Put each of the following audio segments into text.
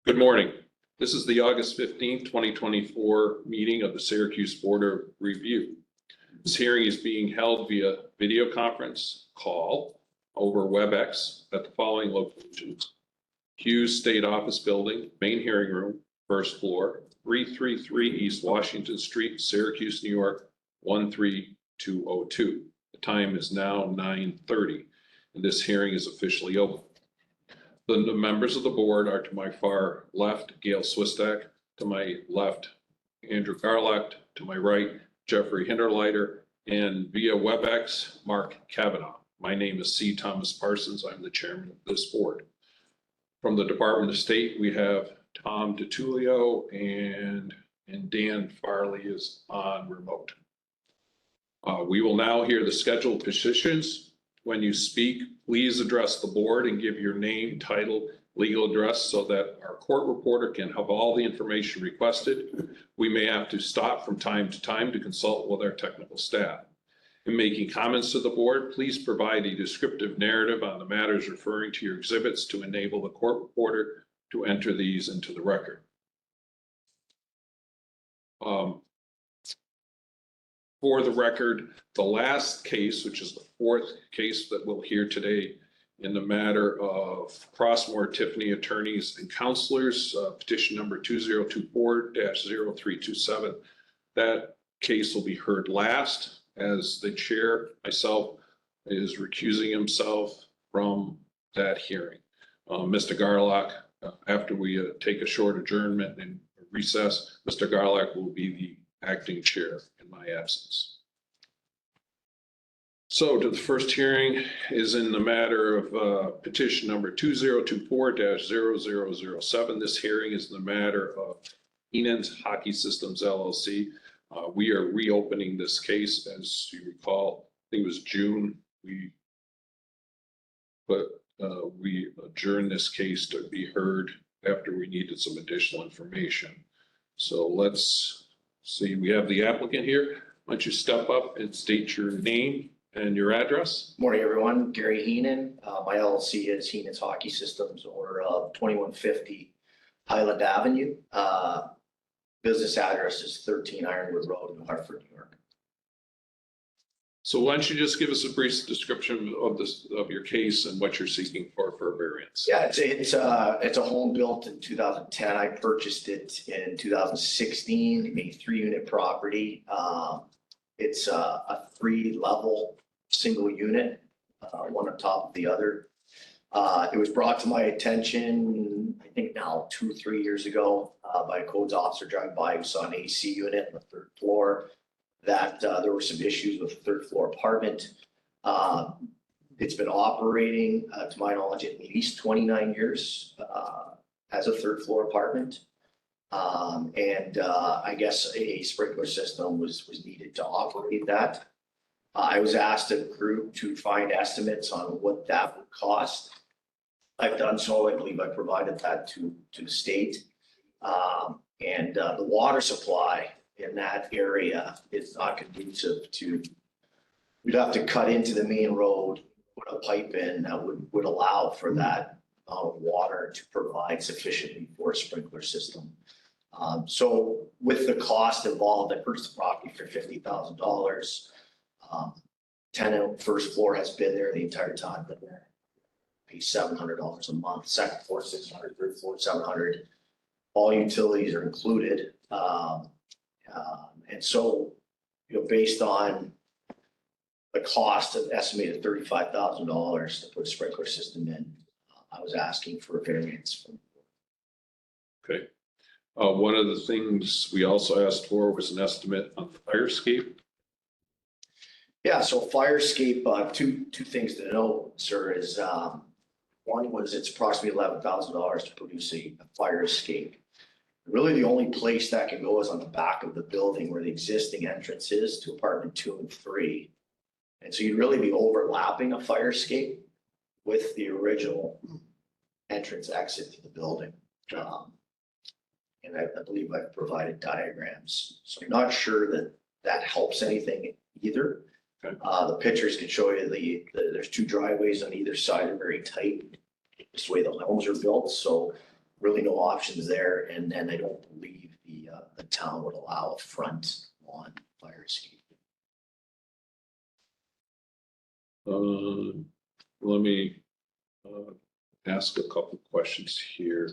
Good morning. This is the August 15th, 2024 meeting of the Syracuse Board of Review. This hearing is being held via video conference call over WebEx at the following locations: Hughes State Office Building, main hearing room, first floor, 333 East Washington Street, Syracuse, New York, 13202. The time is now 9:30, and this hearing is officially open. The members of the board are to my far left, Gail Swistak; to my left, Andrew Garlock; to my right, Jeffrey Hinterleiter; and via WebEx, Mark Kavanaugh. My name is C. Thomas Parsons. I'm the chairman of this board. From the Department of State, we have Tom DiTullio and Dan Farley is on remote. We will now hear the scheduled petitions. When you speak, please address the board and give your name, title, legal address so that our court reporter can have all the information requested. We may have to stop from time to time to consult with our technical staff. In making comments to the board, please provide a descriptive narrative on the matters referring to your exhibits to enable the court reporter to enter these into the record. For the record, the last case, which is the fourth case that we'll hear today in the matter of Crossmore Tiffany Attorneys and Counselors, petition number 2024-0327. That case will be heard last, as the chair, myself, is recusing himself from that hearing. Mr. Garlock, after we take a short adjournment and recess, Mr. Garlock will be the acting chair in my absence. So the first hearing is in the matter of petition number 2024-0007. This hearing is in the matter of Heenan's Hockey Systems LLC. We are reopening this case. As you recall, I think it was June, we adjourned this case to be heard after we needed some additional information. So let's see, we have the applicant here. Why don't you step up and state your name and your address? Morning, everyone. Gary Heenan. My LLC is Heenan's Hockey Systems, owner of 2150 Highland Avenue. Business address is 13 Ironwood Road in Hartford, New York. So why don't you just give us a brief description of your case and what you're seeking for a variance? Yeah, it's a home built in 2010. I purchased it in 2016, a 3-unit property. It's a 3-level single unit, one on top of the other. It was brought to my attention, I think now 2 or 3 years ago, by a codes officer driving by who saw an AC unit on the 3rd floor, that there were some issues with the 3rd floor apartment. It's been operating, to my knowledge, at least 29 years as a 3rd floor apartment. I guess a sprinkler system was needed to operate that. I was asked a group to find estimates on what that would cost. I've done so. I believe I provided that to the state. The water supply in that area is not conducive to, we'd have to cut into the main road, put a pipe in that would allow for that amount of water to provide sufficiently for a sprinkler system. So with the cost involved, I purchased the property for $50,000. Tenant 1st floor has been there the entire time, but pay $700 a month. 2nd floor $600, 3rd floor $700. All utilities are included. And so, based on the cost of estimated $35,000 to put a sprinkler system in, I was asking for a variance. Okay. One of the things we also asked for was an estimate on the fire escape. Yeah, so fire escape, two things to know, sir, is one was it's approximately $11,000 to produce a fire escape. Really, the only place that can go is on the back of the building where the existing entrance is to apartment 2 and 3. And so you'd really be overlapping a fire escape with the original entrance exit to the building. And I believe I've provided diagrams. So I'm not sure that helps anything either. Okay. The pictures can show you there's 2 driveways on either side are very tight, just the way the homes are built. So really no options there, and I don't believe the town would allow a front lawn fire escape. Let me ask a couple questions here.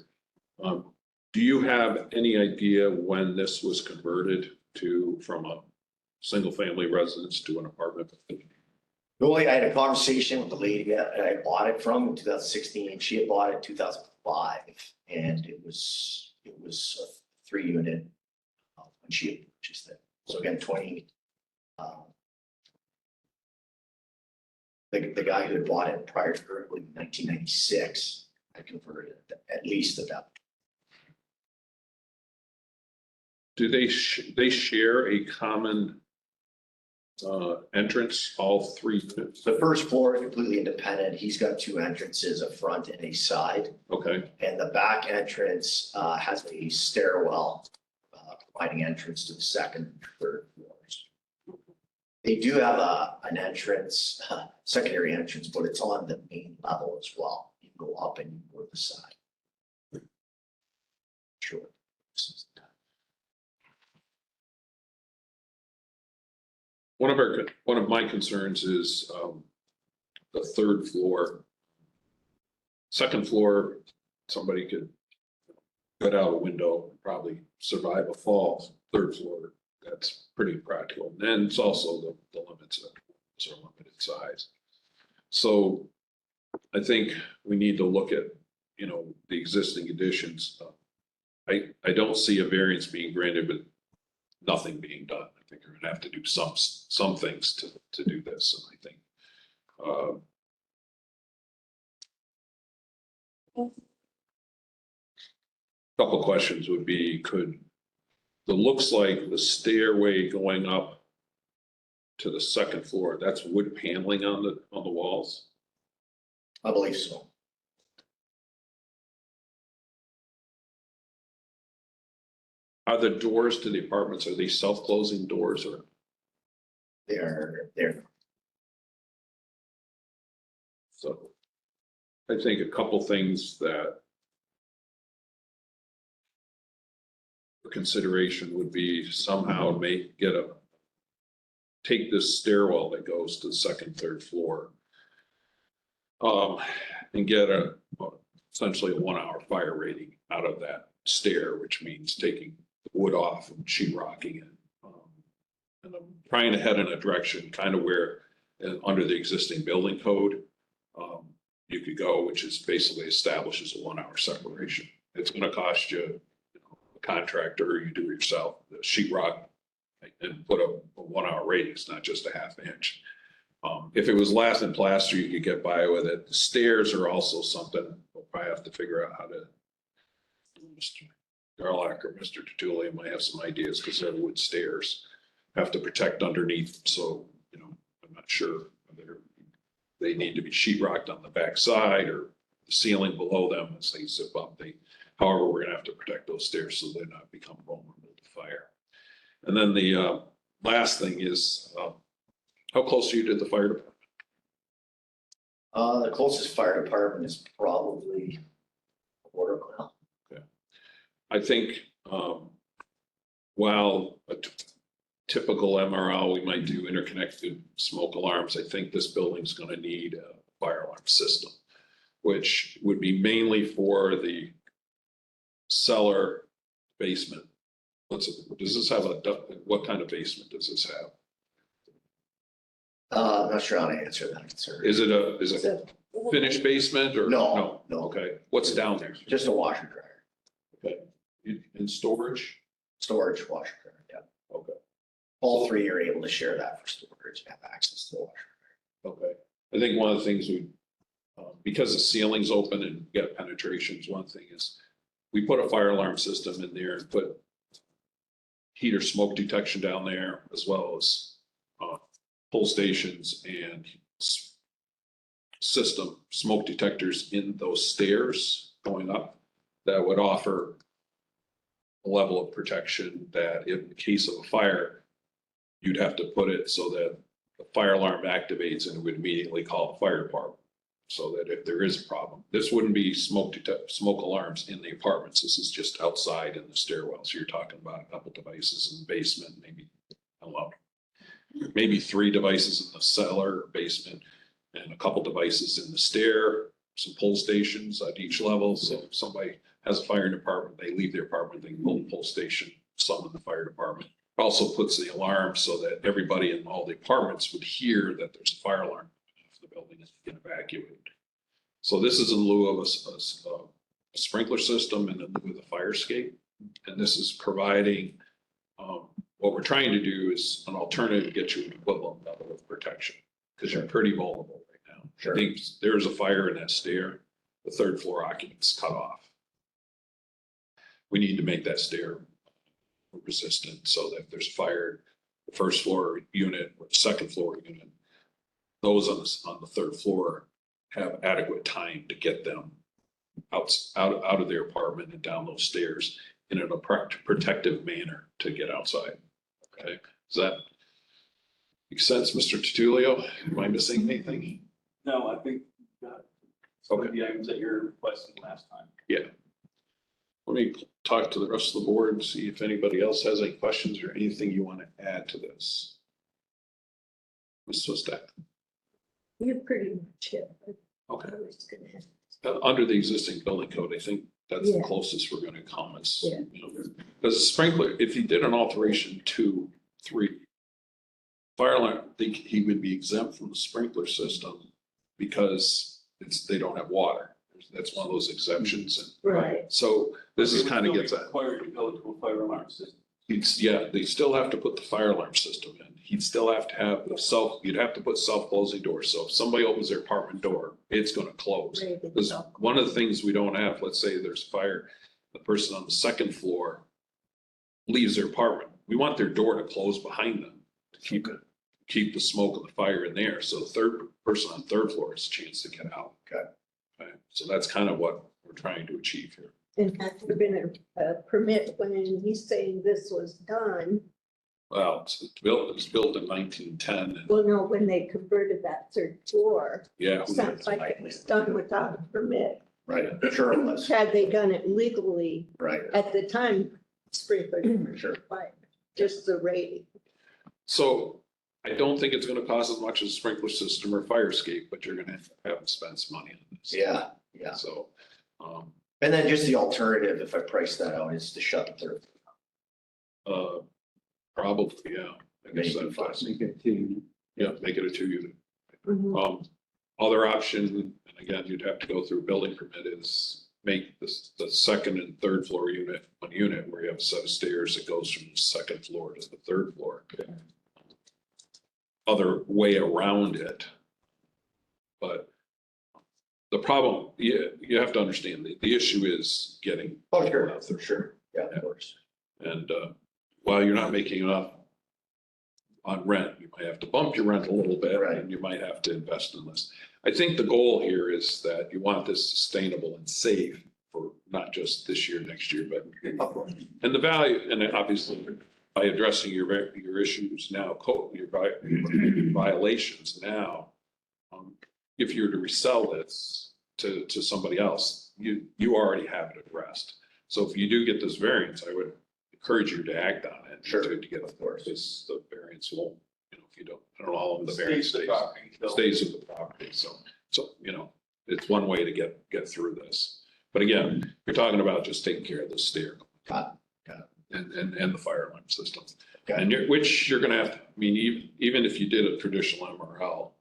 Do you have any idea when this was converted from a single family residence to an apartment? Really, I had a conversation with the lady that I bought it from in 2016. She had bought it in 2005, and it was a 3-unit when she had purchased it. So again, the guy who had bought it prior to her, in 1996, had converted it at least at that. Do they share a common entrance, all 3 units? The first floor is completely independent. He's got 2 entrances, a front and a side. Okay, And the back entrance has a stairwell providing entrance to the second and third floors. They do have an entrance, secondary entrance, but it's on the main level as well. You can go up and you can go to the side. Sure. one of my concerns is the 3rd floor. 2nd floor, somebody could get out a window, probably survive a fall. 3rd floor, that's pretty practical. And then it's also the limits of it's a limited size. So I think we need to look at, the existing additions. I don't see a variance being granted, but nothing being done. I think we're gonna have to do some things to do this, and I think couple questions would be, it looks like the stairway going up to the 2nd floor, that's wood paneling on the walls? I believe so. Are the doors to the apartments, are they self-closing doors, or? They're So I think a couple things that for consideration would be somehow take this stairwell that goes to the 2nd, 3rd floor and get essentially a 1-hour fire rating out of that stair, which means taking the wood off and sheetrocking it. And I'm trying to head in a direction kind of where under the existing building code, you could go, which is basically establishes a 1-hour separation. It's going to cost you, a contractor, or you do it yourself, the sheetrock, and put a 1-hour radius, not just a half inch. If it was lath and plaster, you could get by with it. The stairs are also something we'll probably have to figure out how to. Mr. Garlock or Mr. Tertullian might have some ideas, because they're wood stairs, have to protect underneath. So, I'm not sure whether they need to be sheetrocked on the back side or the ceiling below them as they zip up. However, we're gonna have to protect those stairs so they're not become vulnerable to fire. And then the last thing is, how close are you to the fire department? the closest fire department is probably a quarter mile. Okay. I think while a typical MRL, we might do interconnected smoke alarms. I think this building's going to need a fire alarm system, which would be mainly for the cellar basement. Does this have what kind of basement does this have? I'm not sure how to answer that, sir. Is it a finished basement or? No. Okay. What's down there? Just a washer dryer. Okay. In storage? Storage washer dryer, yeah. Okay. All 3 are able to share that for storage and have access to the washer dryer. Okay. I think one of the things because the ceiling's open and get penetrations, one thing is we put a fire alarm system in there and put heat or smoke detection down there, as well as pull stations and system smoke detectors in those stairs going up that would offer a level of protection that in the case of a fire, you'd have to put it so that the fire alarm activates and it would immediately call the fire department. So that if there is a problem, this wouldn't be smoke alarms in the apartments. This is just outside in the stairwell. So you're talking about a couple devices in the basement, maybe, I don't know, maybe 3 devices in the cellar or basement and a couple devices in the stair, some pull stations at each level. So if somebody has a fire department, they leave their apartment, they can pull the pull station, summon the fire department. Also puts the alarm so that everybody in all the apartments would hear that there's a fire alarm if the building is being evacuated. So this is in lieu of a sprinkler system and in lieu of the fire escape. And this is providing, what we're trying to do is an alternative to get you an equivalent level of protection because you're pretty vulnerable right now. Sure. I think there's a fire in that stair, the 3rd floor occupants cut off. We need to make that stair resistant so that if there's a fire, the 1st floor unit or the 2nd floor unit, those on the 3rd floor have adequate time to get them out of their apartment and down those stairs in a protective manner to get outside. Okay, does that make sense, Mr. Tutulio? Am I missing anything? No, I think you got some of the items that you're requesting last time. Yeah. Let me talk to the rest of the board and see if anybody else has any questions or anything you want to add to this. Ms. Swistak. You pretty much hit. Okay. I was gonna have. Under the existing building code, I think that's the Yeah. closest we're going to come is, Yeah. because a sprinkler, if he did an alteration 2, 3, fire alarm, I think he would be exempt from the sprinkler system because they don't have water. That's one of those exemptions. And Right. so this is kind of gets that. Required to go to a fire alarm system. They still have to put the fire alarm system in. He'd still have to have you'd have to put self-closing doors. So if somebody opens their apartment door, it's going to close. Because one of the things we don't have, let's say there's fire, the person on the 2nd floor leaves their apartment. We want their door to close behind them to keep the smoke and the fire in there. So the 3rd person on 3rd floor has a chance to get out. Okay. So that's kind of what we're trying to achieve here. In fact, we've been a permit when he's saying this was done. Well, it was built in 1910. And Well, no, when they converted that 3rd floor, yeah. sounds like it was done without a permit. Right, sure it was, Had they done it legally right, at the time, sprinklers were sure. required, just the rating. So I don't think it's going to cost as much as a sprinkler system or fire escape, but you're going to have to spend some money on this. Yeah, yeah. So, And then just the alternative, if I price that out, is to shut the 3rd. probably, yeah. I guess Maybe that's, Make it to. yeah, make it a 2 unit. Mhm. Other option, and again, you'd have to go through a building permit is make the 2nd and 3rd floor unit one unit where you have a set of stairs that goes from the 2nd floor to the 3rd floor. Other way around it. But the problem, you have to understand the issue is getting. Oh, sure, for sure, yeah, of course. And while you're not making enough on rent, you might have to bump your rent a little bit Right. and you might have to invest in this. I think the goal here is that you want this sustainable and safe for not just this year, next year, but and the value, and then obviously by addressing your issues now, your violations now, if you were to resell this to somebody else, you already have it addressed. So if you do get this variance, I would encourage you to act on it. Sure, To get, of course. because the variance won't, if you don't, I don't know how long the variance Stays the stays. property, so- Stays with the property, so, it's one way to get through this. But again, you're talking about just taking care of the stair. Got And the fire alarm system. Okay. And which you're gonna have, I mean, even if you did a traditional MRL,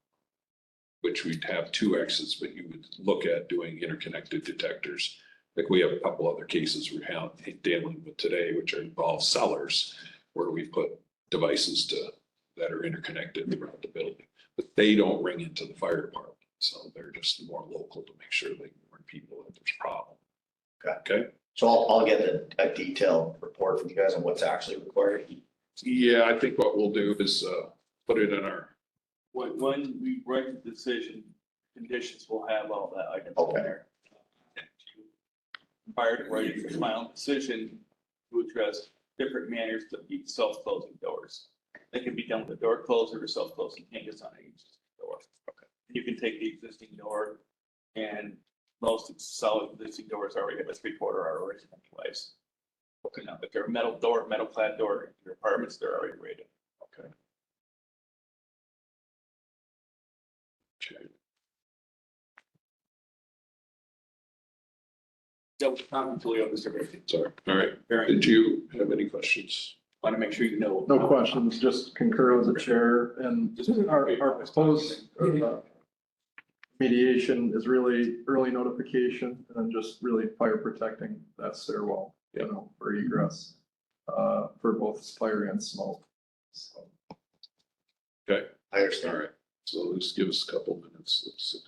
which we'd have 2 exits, but you would look at doing interconnected detectors. Like we have a couple other cases we're dealing with today, which involve cellars, where we put devices that are interconnected throughout the building. But they don't ring into the fire department, so they're just more local to make sure they warn people that there's a problem. Okay? So I'll get a detailed report from you guys on what's actually required. Yeah, I think what we'll do is put it in our, When we write the decision, conditions will have all that item Okay. in there. Prior to writing the final decision, to address different manners to be self-closing doors. They can be done with a door closer or self-closing hinges on each door. You can take the existing door, And most solid existing doors already have a 3/4 hour rating anyways. You know, if they're a metal door, metal clad door, in your apartments, they're already rated. Okay. Okay. That was Tom Julio, Mr. Murphy. Sorry. All right. Very, Did you have any questions? want to make sure you know. No questions, just concur with the chair and our proposed mediation is really early notification and then just really fire protecting that stairwell, you know, for egress, for both fire and smoke. So, Okay. I understand. All right. So let's give us a couple minutes. Let's see.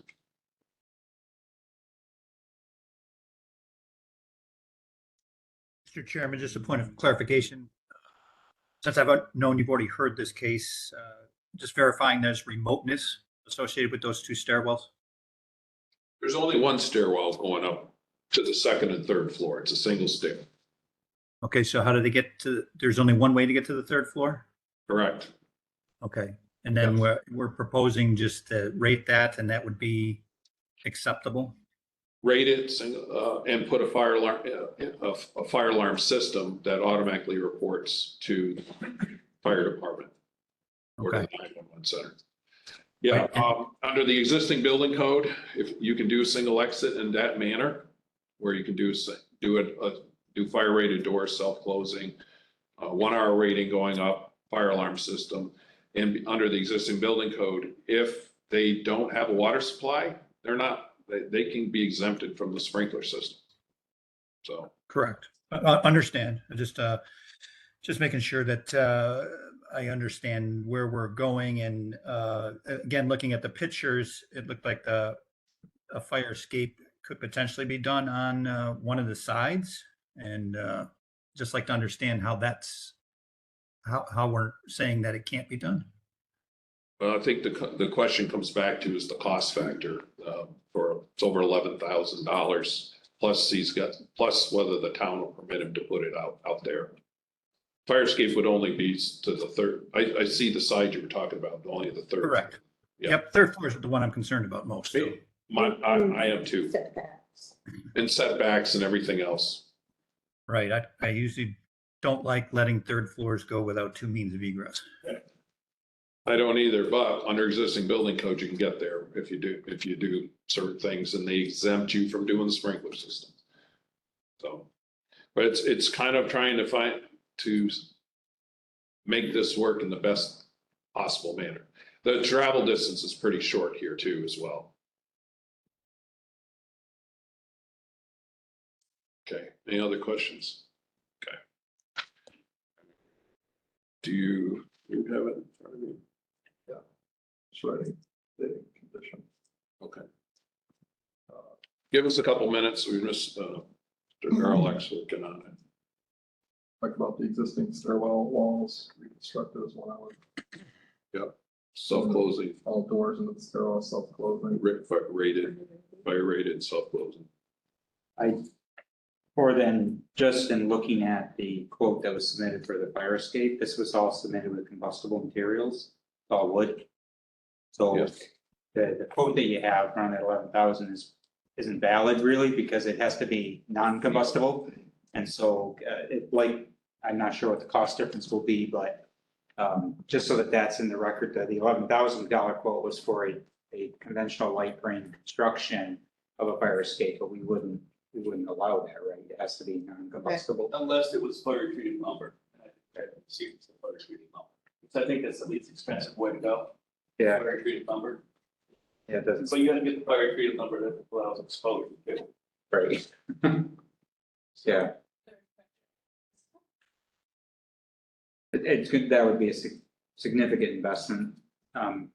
Mr. Chairman, just a point of clarification. Since I've known you've already heard this case, just verifying there's remoteness associated with those two stairwells? There's only one stairwell going up to the second and third floor. It's a single stair. Okay, so how do they get to, there's only one way to get to the third floor? Correct. Okay, and then we're proposing just to rate that and that would be acceptable? Rate it and put a fire alarm system that automatically reports to the fire department or to the 911 center. Yeah, under the existing building code, if you can do a single exit in that manner, where you can do fire rated doors, self-closing, 1 hour rating going up, fire alarm system. And under the existing building code, if they don't have a water supply, they can be exempted from the sprinkler system. So. Correct. Understand. Just making sure that I understand where we're going. And again, looking at the pictures, it looked like a fire escape could potentially be done on one of the sides. And just like to understand how how we're saying that it can't be done. Well, I think the question comes back to is the cost factor for it's over $11,000 plus whether the town will permit him to put it out there. Fire escape would only be to the third. I see the side you were talking about, only the third. Correct. Yeah. Yep. Third floor is the one I'm concerned about most. So. I am too. Setbacks. And setbacks and everything else. Right. I usually don't like letting third floors go without two means of egress. I don't either, but under existing building code, you can get there if you do certain things and they exempt you from doing the sprinkler system. So, but it's kind of trying to make this work in the best possible manner. The travel distance is pretty short here too, as well. Okay, any other questions? Okay. Do you have it in front of you? it's ready, the condition. Okay. Give us a couple minutes. We just, Earl-X working on it. Talk about the existing stairwell walls reconstructed as 1 hour. Yep. Self-closing, All doors into the stairwell, self-closing. fire rated, self-closing. Or then, just in looking at the quote that was submitted for the fire escape, this was all submitted with combustible materials, all wood. So Yes. the quote that you have around that 11,000 isn't valid really, because it has to be non-combustible. And so I'm not sure what the cost difference will be, but just so that that's in the record, that the $11,000 quote was for a conventional light frame construction of a fire escape, but we wouldn't allow that, right? It has to be non-combustible. Unless it was fire treated lumber. And I see if it's a fire treated lumber. So I think that's the least expensive way to go. Yeah, Fire treated lumber. yeah, it doesn't. But you gotta get the fire treated lumber that allows exposure too. Right. Yeah. It's good, that would be a significant investment. And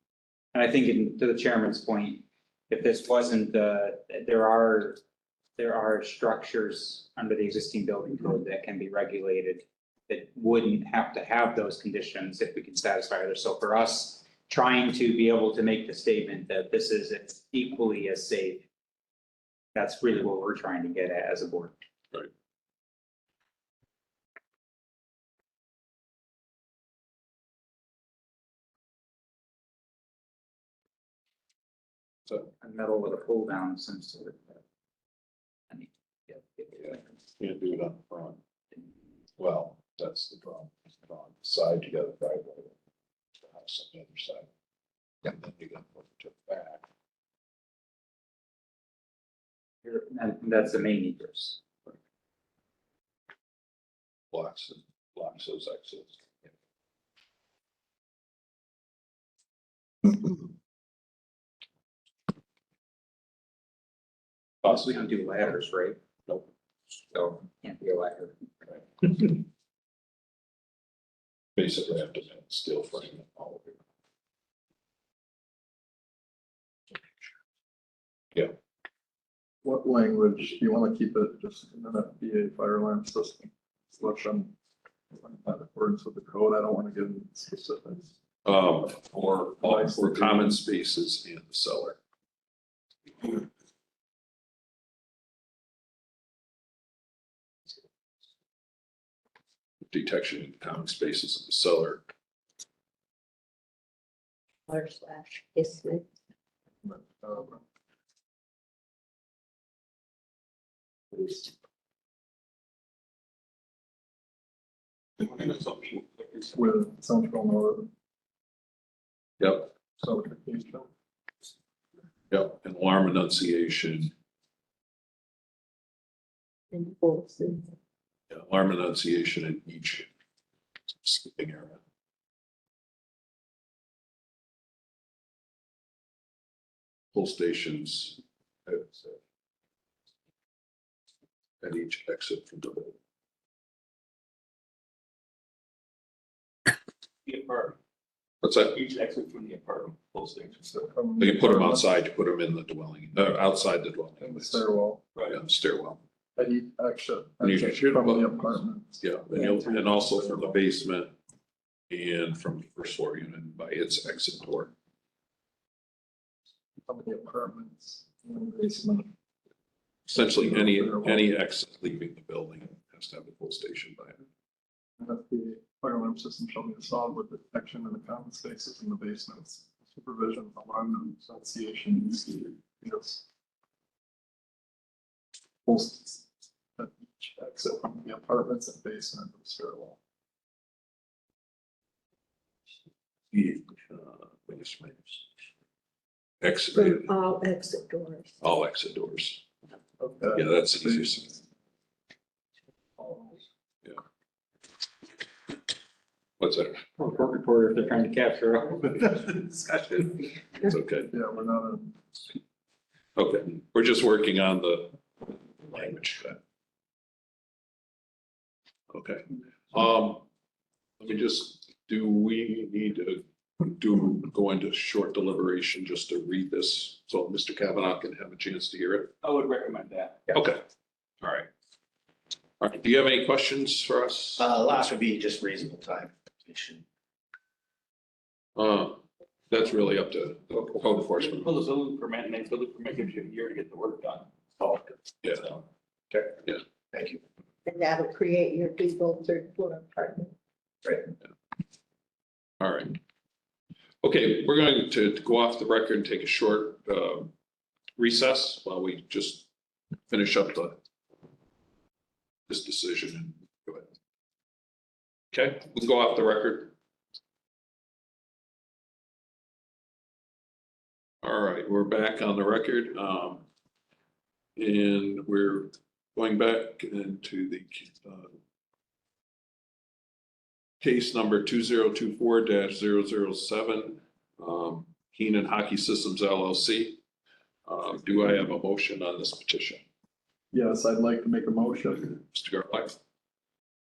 I think to the chairman's point, if this wasn't, there are structures under the existing building code that can be regulated that wouldn't have to have those conditions if we can satisfy others. So for us, trying to be able to make the statement that this is equally as safe, that's really what we're trying to get at as a board. Right. a metal with a pull down of some sort. I mean, yeah. Can't do it on the front. Well, that's the problem. On the side, you got a driveway. The house on the other side. And then you got to put it to the back. And that's the main egress. Blocks those exits. Also, we don't do ladders, right? Nope. So can't be a ladder. Basically have to steel frame it all of it. What language, do you want to keep it just in an FBA fire alarm system? Let them, in accordance with the code, I don't want to give them specifics. For common spaces in the cellar. Detection in common spaces in the cellar. /ismet. But, with central northern Yep, certification. yep, and alarm enunciation, And Olson. alarm enunciation in each sleeping area. Pull stations at each exit from the building. The apartment, What's that? each exit from the apartment, full station. So from You can put them outside, you put them in the dwelling, outside the dwelling. in the stairwell, Yeah, the stairwell. at each exit, And you exit should- from the apartment. Yeah, and also from the basement and from the first floor unit by its exit door. From the apartments in the basement. Essentially, any exit leaving the building has to have a pull station by it. And if the fire alarm system shall be installed with detection in the common spaces in the basements, supervision, alarm enunciation, yes. Posts at each exit from the apartments and basement of the stairwell. Basement. Exit, From all exit doors. all exit doors. Okay. Yeah, that's the easiest. What's that? Report reporter, if they're trying to capture all the discussion. It's okay. Yeah, we're not in. Okay, we're just working on the language. Okay, let me just, do we need to go into short deliberation just to read this? So Mr. Kavanaugh can have a chance to hear it? I would recommend that. Okay, all right. All right, do you have any questions for us? Last would be just reasonable time. That's really up to the code enforcement. Well, the building permit, and they building permit gives you a year to get the work done. Oh, Yeah. So, thank you. And that'll create your legal third floor apartment. All right. Okay, we're going to go off the record and take a short recess while we just finish up this decision. And go ahead. Okay, we can go off the record. All right, we're back on the record. And we're going back into the case number 2024-007, Keenan Hockey Systems LLC. Do I have a motion on this petition? Yes, I'd like to make a motion. Mr. Garlock?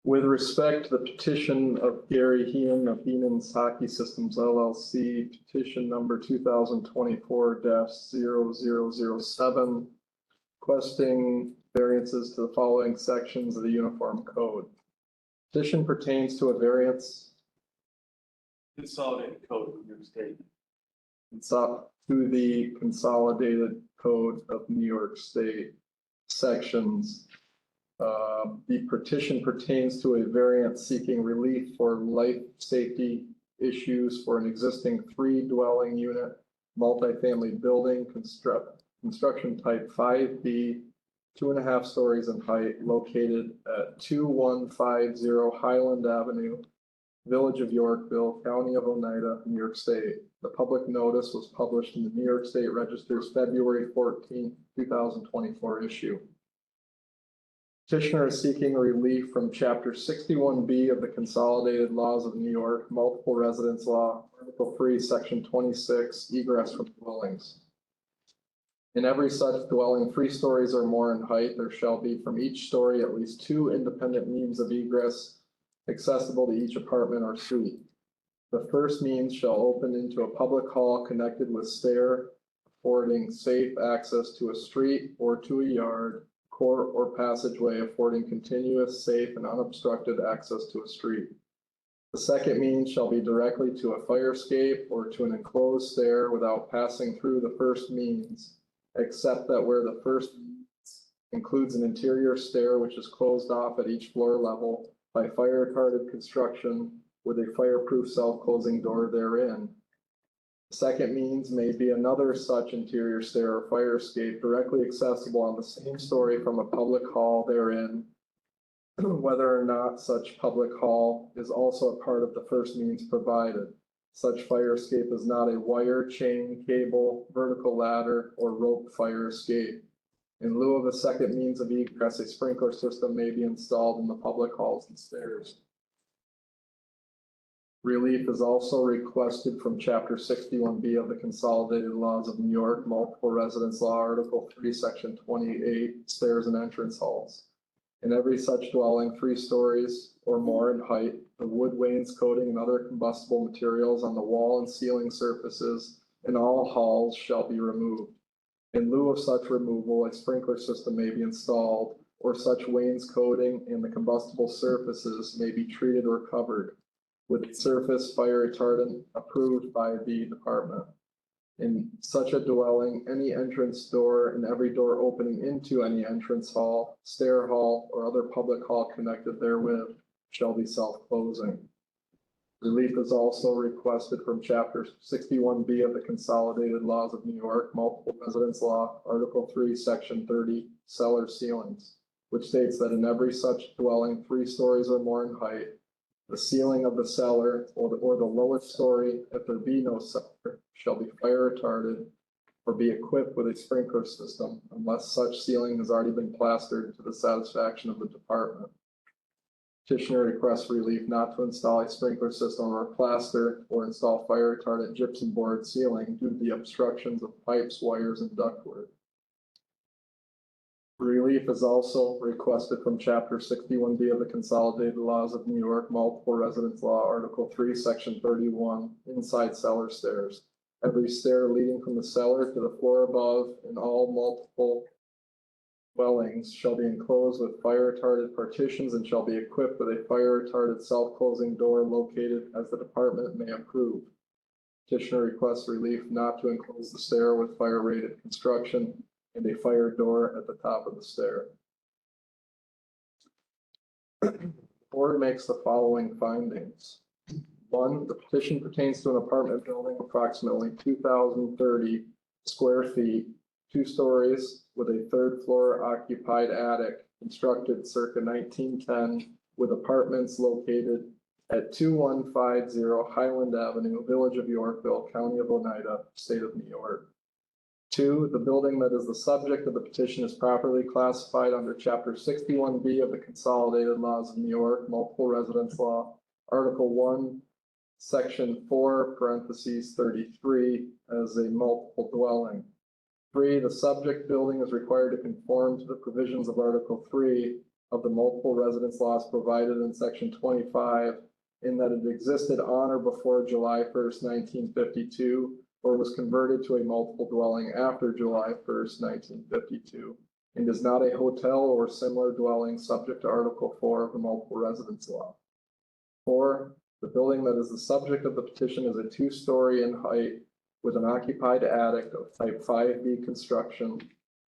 With respect to the petition of Gary Heenan of Heenan's Hockey Systems LLC, petition number 2024-0007, requesting variances to the following sections of the Uniform Code. Petition pertains to a variance. Consolidated code of New York State. It's up to the Consolidated Code of New York State sections. The petition pertains to a variance seeking relief for life safety issues for an existing 3-dwelling unit multifamily building construction type 5B, 2.5 stories in height, located at 2150 Highland Avenue, Village of Yorkville, County of Oneida, New York State. The public notice was published in the New York State Register's February 14, 2024 issue. Petitioner is seeking relief from Chapter 61B of the Consolidated Laws of New York, Multiple Residence Law, Article 3, Section 26, egress from dwellings. In every such dwelling 3 stories or more in height, there shall be from each story at least 2 independent means of egress accessible to each apartment or suite. The first means shall open into a public hall connected with stair, affording safe access to a street or to a yard, court, or passageway, affording continuous, safe, and unobstructed access to a street. The second means shall be directly to a fire escape or to an enclosed stair without passing through the first means, except that where the first means includes an interior stair which is closed off at each floor level by fire-retarded construction with a fireproof self-closing door therein. The second means may be another such interior stair or fire escape directly accessible on the same story from a public hall therein, whether or not such public hall is also a part of the first means provided. Such fire escape is not a wire, chain, cable, vertical ladder, or rope fire escape. In lieu of a second means of egress, a sprinkler system may be installed in the public halls and stairs. Relief is also requested from Chapter 61B of the Consolidated Laws of New York, Multiple Residence Law, Article 3, Section 28, stairs and entrance halls. In every such dwelling, 3 stories or more in height, the wood wainscoting and other combustible materials on the wall and ceiling surfaces in all halls shall be removed. In lieu of such removal, a sprinkler system may be installed, or such wainscoting and the combustible surfaces may be treated or covered with surface fire retardant approved by the department. In such a dwelling, any entrance door and every door opening into any entrance hall, stair hall, or other public hall connected therewith shall be self-closing. Relief is also requested from Chapter 61B of the Consolidated Laws of New York, Multiple Residence Law, Article 3, Section 30, cellar ceilings, which states that in every such dwelling 3 stories or more in height, the ceiling of the cellar or the lowest story, if there be no cellar, shall be fire retarded or be equipped with a sprinkler system unless such ceiling has already been plastered to the satisfaction of the department. Petitioner requests relief not to install a sprinkler system or plaster or install fire retardant gypsum board ceiling due to the obstructions of pipes, wires, and ductwork. Relief is also requested from Chapter 61B of the Consolidated Laws of New York, Multiple Residence Law, Article 3, Section 31, inside cellar stairs. Every stair leading from the cellar to the floor above in all multiple dwellings shall be enclosed with fire retarded partitions and shall be equipped with a fire retarded self-closing door located as the department may approve. Petitioner requests relief not to enclose the stair with fire rated construction and a fire door at the top of the stair. The board makes the following findings. 1, the petition pertains to an apartment building approximately 2,030 square feet, 2 stories with a 3rd floor occupied attic constructed circa 1910 with apartments located at 2150 Highland Avenue, Village of Yorkville, County of Oneida, State of New York. 2, the building that is the subject of the petition is properly classified under Chapter 61B of the Consolidated Laws of New York, Multiple Residence Law, Article 1, Section 4, parentheses 33, as a multiple dwelling. 3, the subject building is required to conform to the provisions of Article 3 of the Multiple Residence Laws provided in Section 25 in that it existed on or before July 1st, 1952, or was converted to a multiple dwelling after July 1st, 1952, and is not a hotel or similar dwelling subject to Article 4 of the Multiple Residence Law. 4, the building that is the subject of the petition is a 2-story in height with an occupied attic of type 5B construction,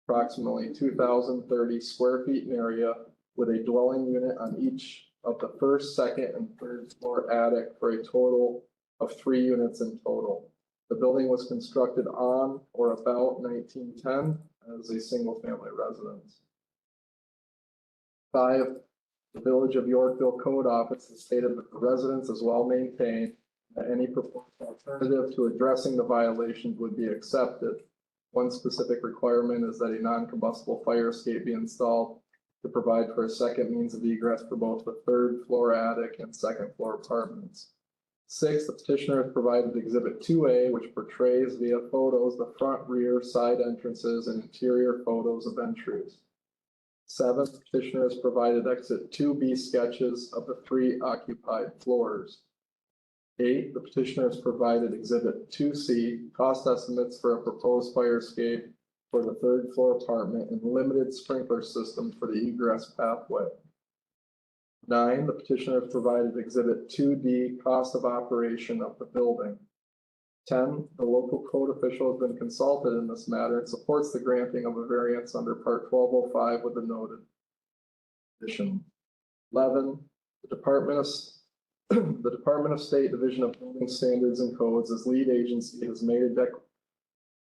approximately 2,030 square feet in area, with a dwelling unit on each of the 1st, 2nd, and 3rd floor attic for a total of 3 units in total. The building was constructed on or about 1910 as a single-family residence. 5, the Village of Yorkville Code Office has stated that the residence is well maintained, that any proposed alternative to addressing the violations would be accepted. One specific requirement is that a non-combustible fire escape be installed to provide for a second means of egress for both the third floor attic and second floor apartments. 6, the petitioner has provided Exhibit 2A, which portrays via photos the front, rear, side entrances, and interior photos of entries. 7, the petitioner has provided Exhibit 2B sketches of the 3 occupied floors. 8, the petitioner has provided Exhibit 2C, cost estimates for a proposed fire escape for the third floor apartment and limited sprinkler system for the egress pathway. 9, the petitioner has provided Exhibit 2D, cost of operation of the building. 10, the local code official has been consulted in this matter and supports the granting of a variance under Part 1205 with the noted addition. 11, the Department of State Division of Building Standards and Codes, as lead agency, has made a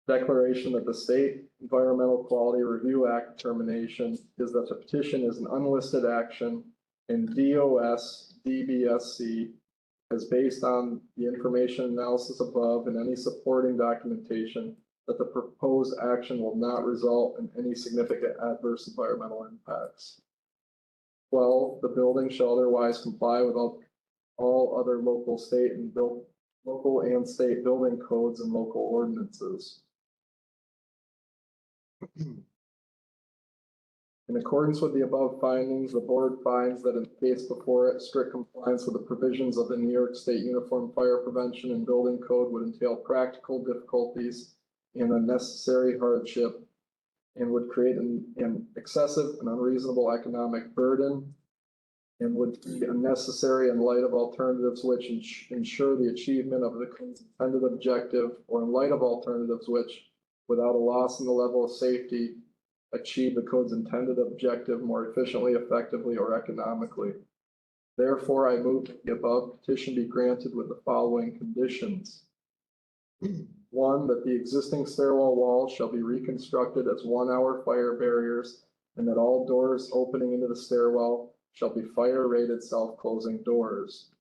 declaration that the State Environmental Quality Review Act determination is that the petition is an unlisted action, and DOS DBSC is based on the information analysis above and any supporting documentation that the proposed action will not result in any significant adverse environmental impacts. 12, the building shall otherwise comply with all other local and state building codes and local ordinances. In accordance with the above findings, the board finds that in the case before it, strict compliance with the provisions of the New York State Uniform Fire Prevention and Building Code would entail practical difficulties and unnecessary hardship, and would create an excessive and unreasonable economic burden, and would be unnecessary in light of alternatives which ensure the achievement of the code's intended objective, or in light of alternatives which, without a loss in the level of safety, achieve the code's intended objective more efficiently, effectively, or economically. Therefore, I move that the above petition be granted with the following conditions. 1, that the existing stairwell walls shall be reconstructed as 1-hour fire barriers, and that all doors opening into the stairwell shall be fire-rated self-closing doors.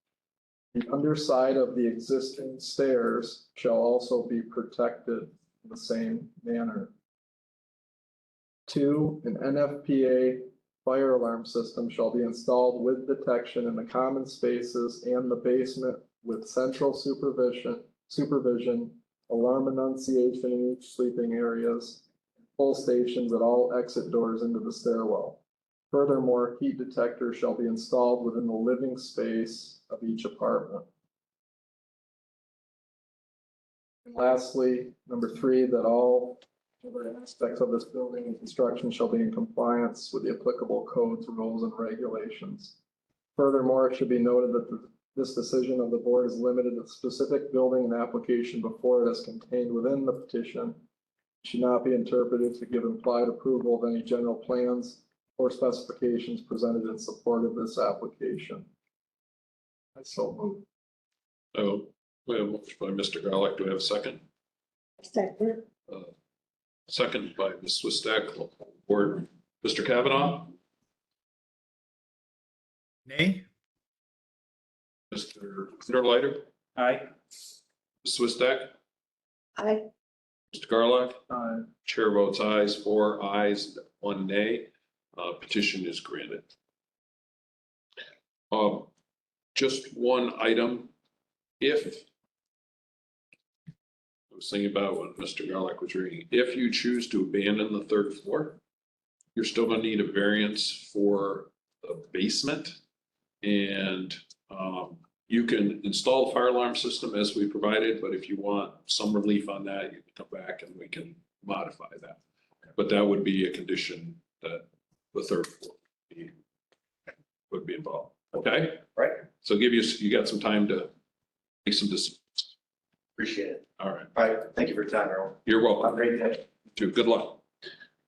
The underside of the existing stairs shall also be protected in the same manner. 2, an NFPA fire alarm system shall be installed with detection in the common spaces and the basement with central supervision, alarm annunciation in each sleeping areas, pull stations at all exit doors into the stairwell. Furthermore, heat detectors shall be installed within the living space of each apartment. And lastly, number 3, that all other aspects of this building and construction shall be in compliance with the applicable codes, rules, and regulations. Furthermore, it should be noted that this decision of the board is limited to the specific building and application before it as contained within the petition. It should not be interpreted to give implied approval of any general plans or specifications presented in support of this application. I so move. Oh, we have a motion by Mr. Garlick. Do we have a second? Second. Second by Ms. Swistak, board. Mr. Kavanaugh? Nay? Mr. Underlighter? Aye. Ms. Swistak? Aye. Mr. Garlock? Aye. Chair votes ayes, 4 ayes, 1 nay. Petition is granted. Just one item. I was thinking about what Mr. Garlock was reading. If you choose to abandon the 3rd floor, you're still going to need a variance for the basement. And you can install a fire alarm system as we provided, but if you want some relief on that, you can come back and we can modify that. But that would be a condition that the 3rd floor would be involved. Okay? Right. So you got some time to make some decisions. Appreciate it. All right. All right, thank you for your time, Errol. You're welcome. Have a great day. Too. Good luck.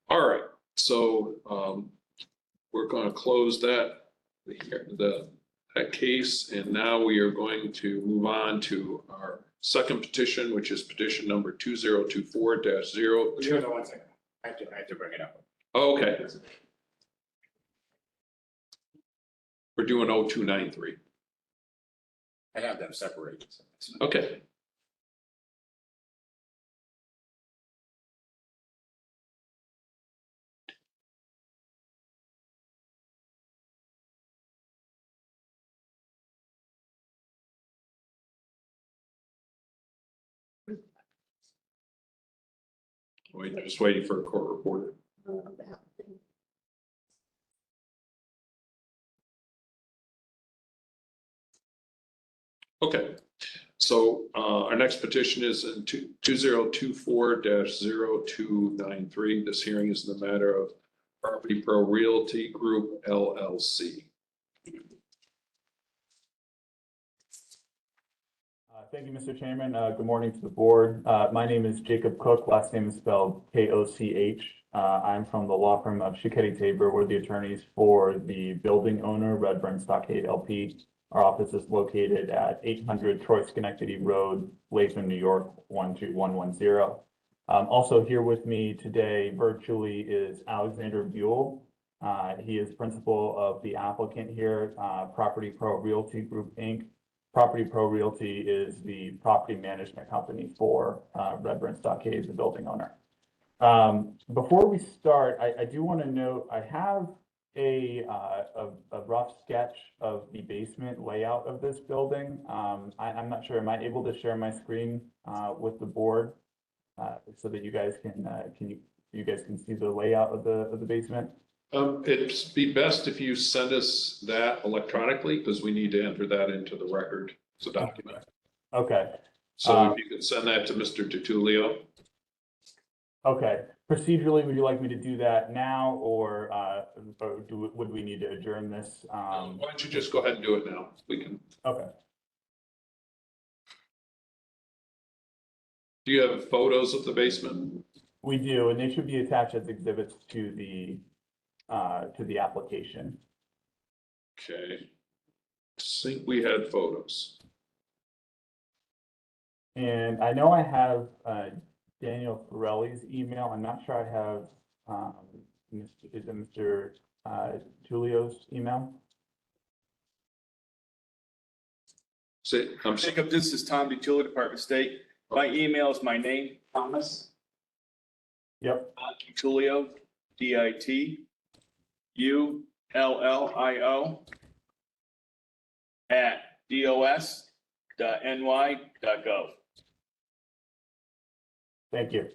All right. So we're going to close that case, and now we are going to move on to our second petition, which is petition number 2024-0. Hold on one second. I have to bring it up. Oh, okay. We're doing 0293. I have them separated. Okay. Wait, just waiting for a court reporter. That thing. Okay, so our next petition is in 2024-0293. This hearing is in the matter of Property Pro Realty Group LLC. Thank you, Mr. Chairman. Good morning to the board. My name is Jacob Cook. Last name is spelled Koch. I'm from the law firm of Shickety Tabor. We're the attorneys for the building owner, Redburn Stockade LP. Our office is located at 800 Troy Schenectady Road, Latham, New York, 12110. Also here with me today virtually is Alexander Buell. He is principal of the applicant here, Property Pro Realty Group, Inc. Property Pro Realty is the property management company for Redburn Stockade, the building owner. Before we start, I do want to note, I have a rough sketch of the basement layout of this building. I'm not sure, am I able to share my screen with the board so that you guys can see the layout of the basement? It'd be best if you send us that electronically because we need to enter that into the record as a document. Okay. So if you could send that to Mr. DiTullio. Okay. Procedurally, would you like me to do that now or would we need to adjourn this? Why don't you just go ahead and do it now? We can. Okay. Do you have photos of the basement? We do, and they should be attached as exhibits to the application. Okay. I think we had photos. And I know I have Daniel Pirelli's email. I'm not sure I have Mr. Tulio's email. Say, I'm sorry. Jacob, this is Tom DiTullio, Department of State. My email is my name, Thomas. Yep. DiTullio, DITULLIO @dos.ny.gov. Thank you.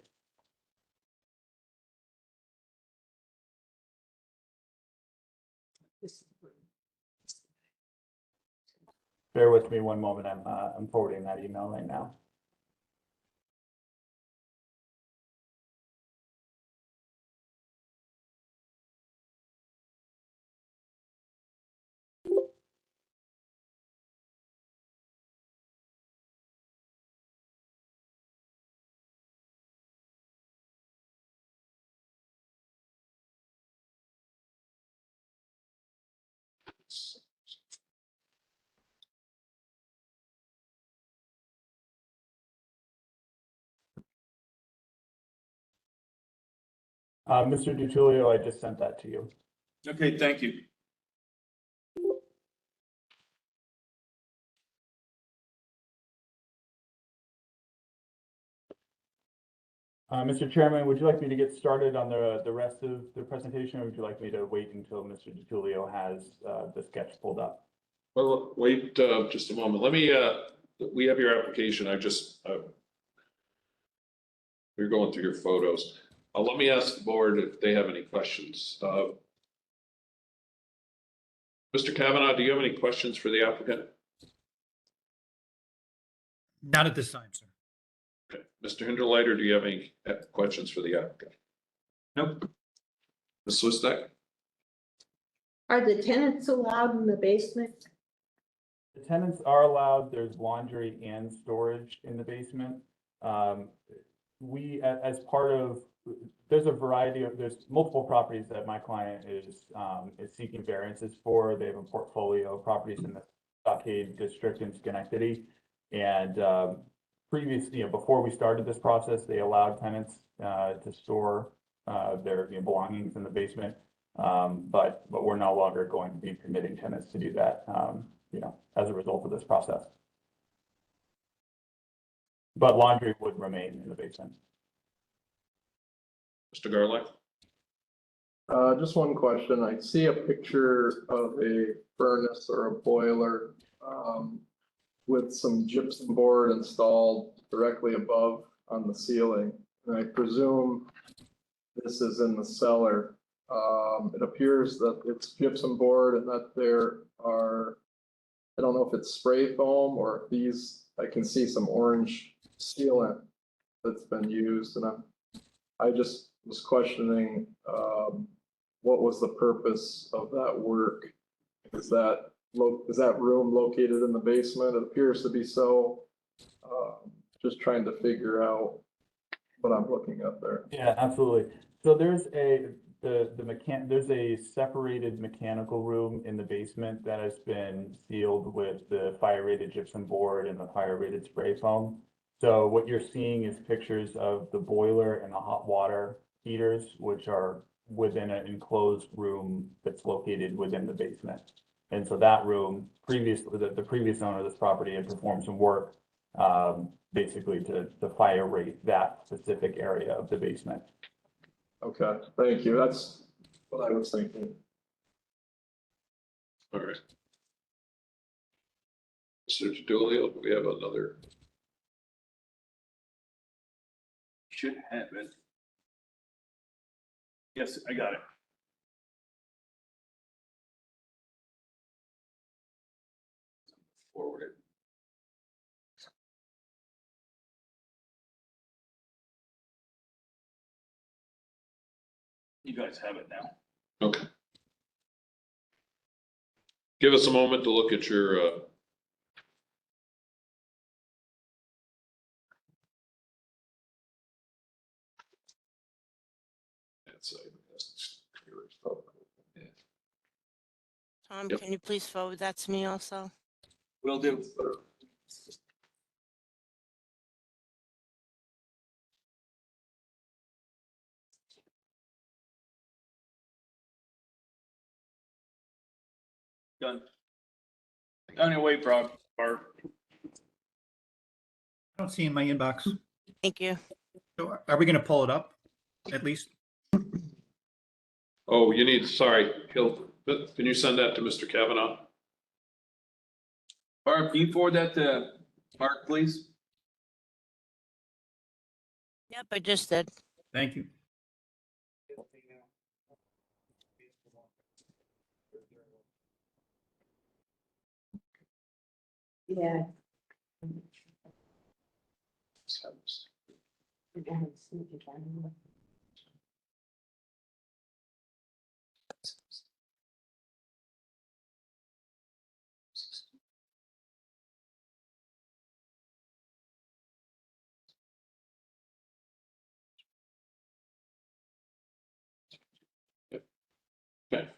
Bear with me one moment. I'm forwarding that email right now. Mr. DiTullio, I just sent that to you. Okay, thank you. Mr. Chairman, would you like me to get started on the rest of the presentation, or would you like me to wait until Mr. DiTullio has the sketch pulled up? Well, wait just a moment. Let me, we have your application. We're going through your photos. Let me ask the board if they have any questions. Mr. Kavanaugh, do you have any questions for the applicant? Not at this time, sir. Okay. Mr. Hinderleiter, do you have any questions for the applicant? Nope. Ms. Swistek? Are the tenants allowed in the basement? The tenants are allowed. There's laundry and storage in the basement. We, as part of, there's a variety of, there's multiple properties that my client is seeking variances for. They have a portfolio of properties in the Stockade district in Schenectady. And before we started this process, they allowed tenants to store their belongings in the basement. But we're no longer going to be permitting tenants to do that, as a result of this process. But laundry would remain in the basement. Mr. Garlock? Just one question. I see a picture of a furnace or a boiler, with some gypsum board installed directly above on the ceiling. And I presume this is in the cellar. It appears that it's gypsum board and that there are, I don't know if it's spray foam or if these, I can see some orange sealant that's been used, and I just was questioning, what was the purpose of that work? Is that room located in the basement? It appears to be so. Just trying to figure out what I'm looking at there. Yeah, absolutely. So there's there's a separated mechanical room in the basement that has been sealed with the fire rated gypsum board and the fire rated spray foam. So what you're seeing is pictures of the boiler and the hot water heaters, which are within an enclosed room that's located within the basement. And so that room, the previous owner of this property had performed some work, basically to fire rate that specific area of the basement. Okay, thank you. That's what I was thinking. All right. Mr. DiDolio, do we have another? Should have it. Yes, I got it. Forward it. You guys have it now. Okay. Give us a moment to look at your, Tom, Yep. can you please forward that to me also? Will do. Done. On your way, Barb. I don't see in my inbox. Thank you. So are we going to pull it up at least? oh, you need, sorry, can you send that to Mr. Kavanaugh? Barb, can you forward that to Mark, please? Yep, I just did. Thank you. Yeah. Okay.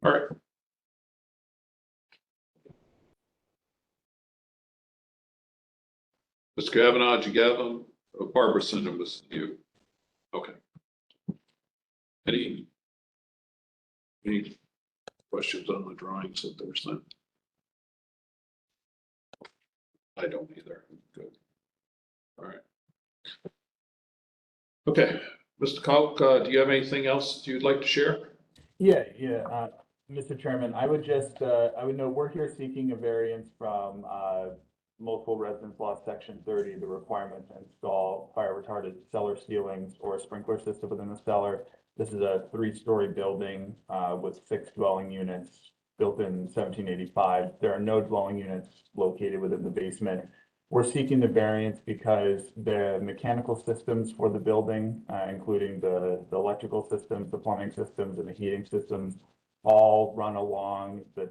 All right. Mr. Kavanaugh, did you get them? Barbara sent them to you. Okay. Any questions on the drawings that they were sent? I don't either. Good. All right. Okay, Mr. Kalk, do you have anything else you'd like to share? Yeah, Mr. Chairman, I would note we're here seeking a variance from multiple residence law section 30, the requirement to install fire retardant cellar ceilings or a sprinkler system within the cellar. This is a 3-story building with 6 dwelling units built in 1785. There are no dwelling units located within the basement. We're seeking the variance because the mechanical systems for the building, including the electrical systems, the plumbing systems, and the heating systems, all run along the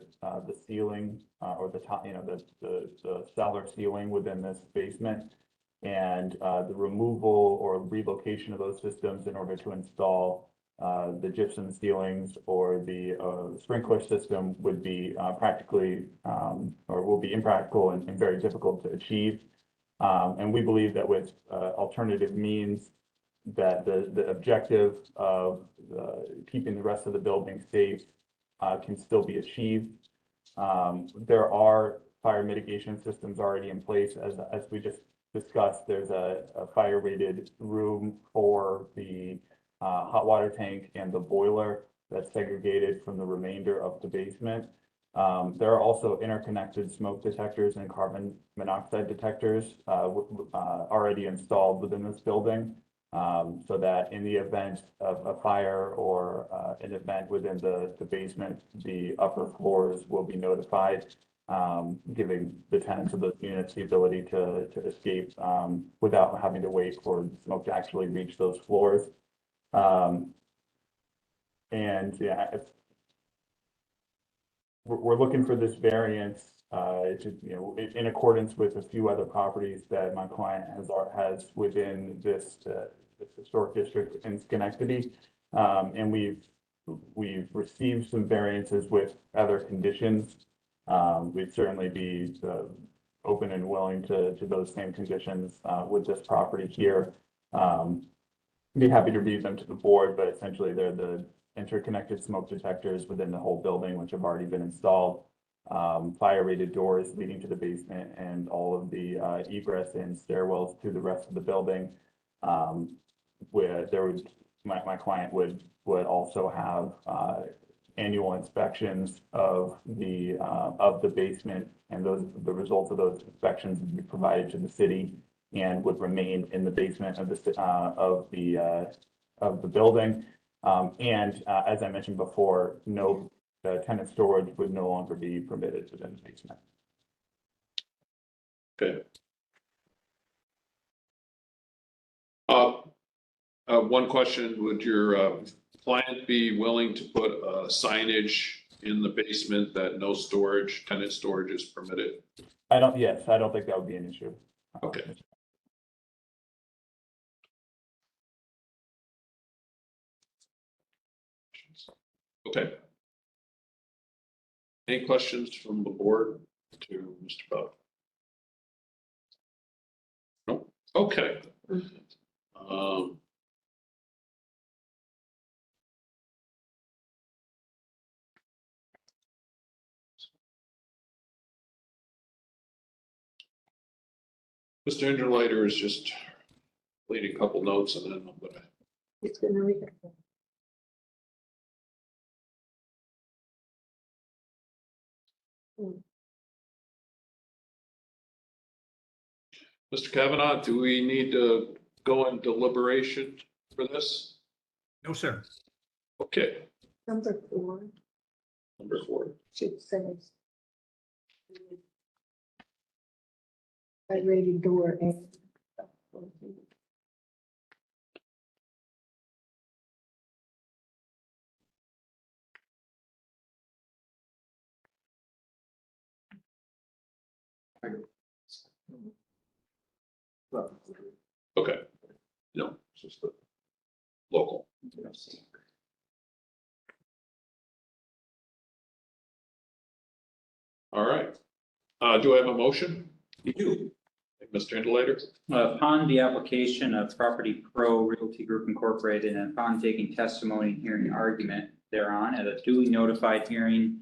ceiling or the top, the cellar ceiling within this basement. And the removal or relocation of those systems in order to install the gypsum ceilings or the sprinkler system would be practically or will be impractical and very difficult to achieve. And we believe that with alternative means, that the objective of keeping the rest of the building safe can still be achieved. There are fire mitigation systems already in place. As we just discussed, there's a fire rated room for the hot water tank and the boiler that's segregated from the remainder of the basement. There are also interconnected smoke detectors and carbon monoxide detectors already installed within this building. So that in the event of a fire or an event within the basement, the upper floors will be notified, giving the tenants of those units the ability to escape without having to wait for the smoke to actually reach those floors. And yeah, we're looking for this variance, in accordance with a few other properties that my client has within this historic district in Schenectady. And we've received some variances with other conditions. We'd certainly be open and willing to those same conditions with this property here. Be happy to read them to the board, but essentially they're the interconnected smoke detectors within the whole building, which have already been installed. Fire rated doors leading to the basement and all of the egress and stairwells to the rest of the building. Where there would, my client would also have annual inspections of the basement, and the results of those inspections would be provided to the city and would remain in the basement of the building. And as I mentioned before, no tenant storage would no longer be permitted within the basement. Okay. One question, would your client be willing to put signage in the basement that no storage, tenant storage is permitted? I don't think that would be an issue. Okay. Okay. Any questions from the board to Mr. Bell? No? Okay. Mr. Ingerleiter is just leading a couple notes and then I'm gonna. It's gonna read it. Mr. Kavanaugh, do we need to go in deliberation for this? No, sir. Okay, Number 4 number 4. should say. I rated door and. Okay. No, it's just the local. All right. Do I have a motion? You do. Mr. Ingerleiter? Upon the application of Property Pro Realty Group Incorporated and upon taking testimony and hearing argument thereon at a duly notified hearing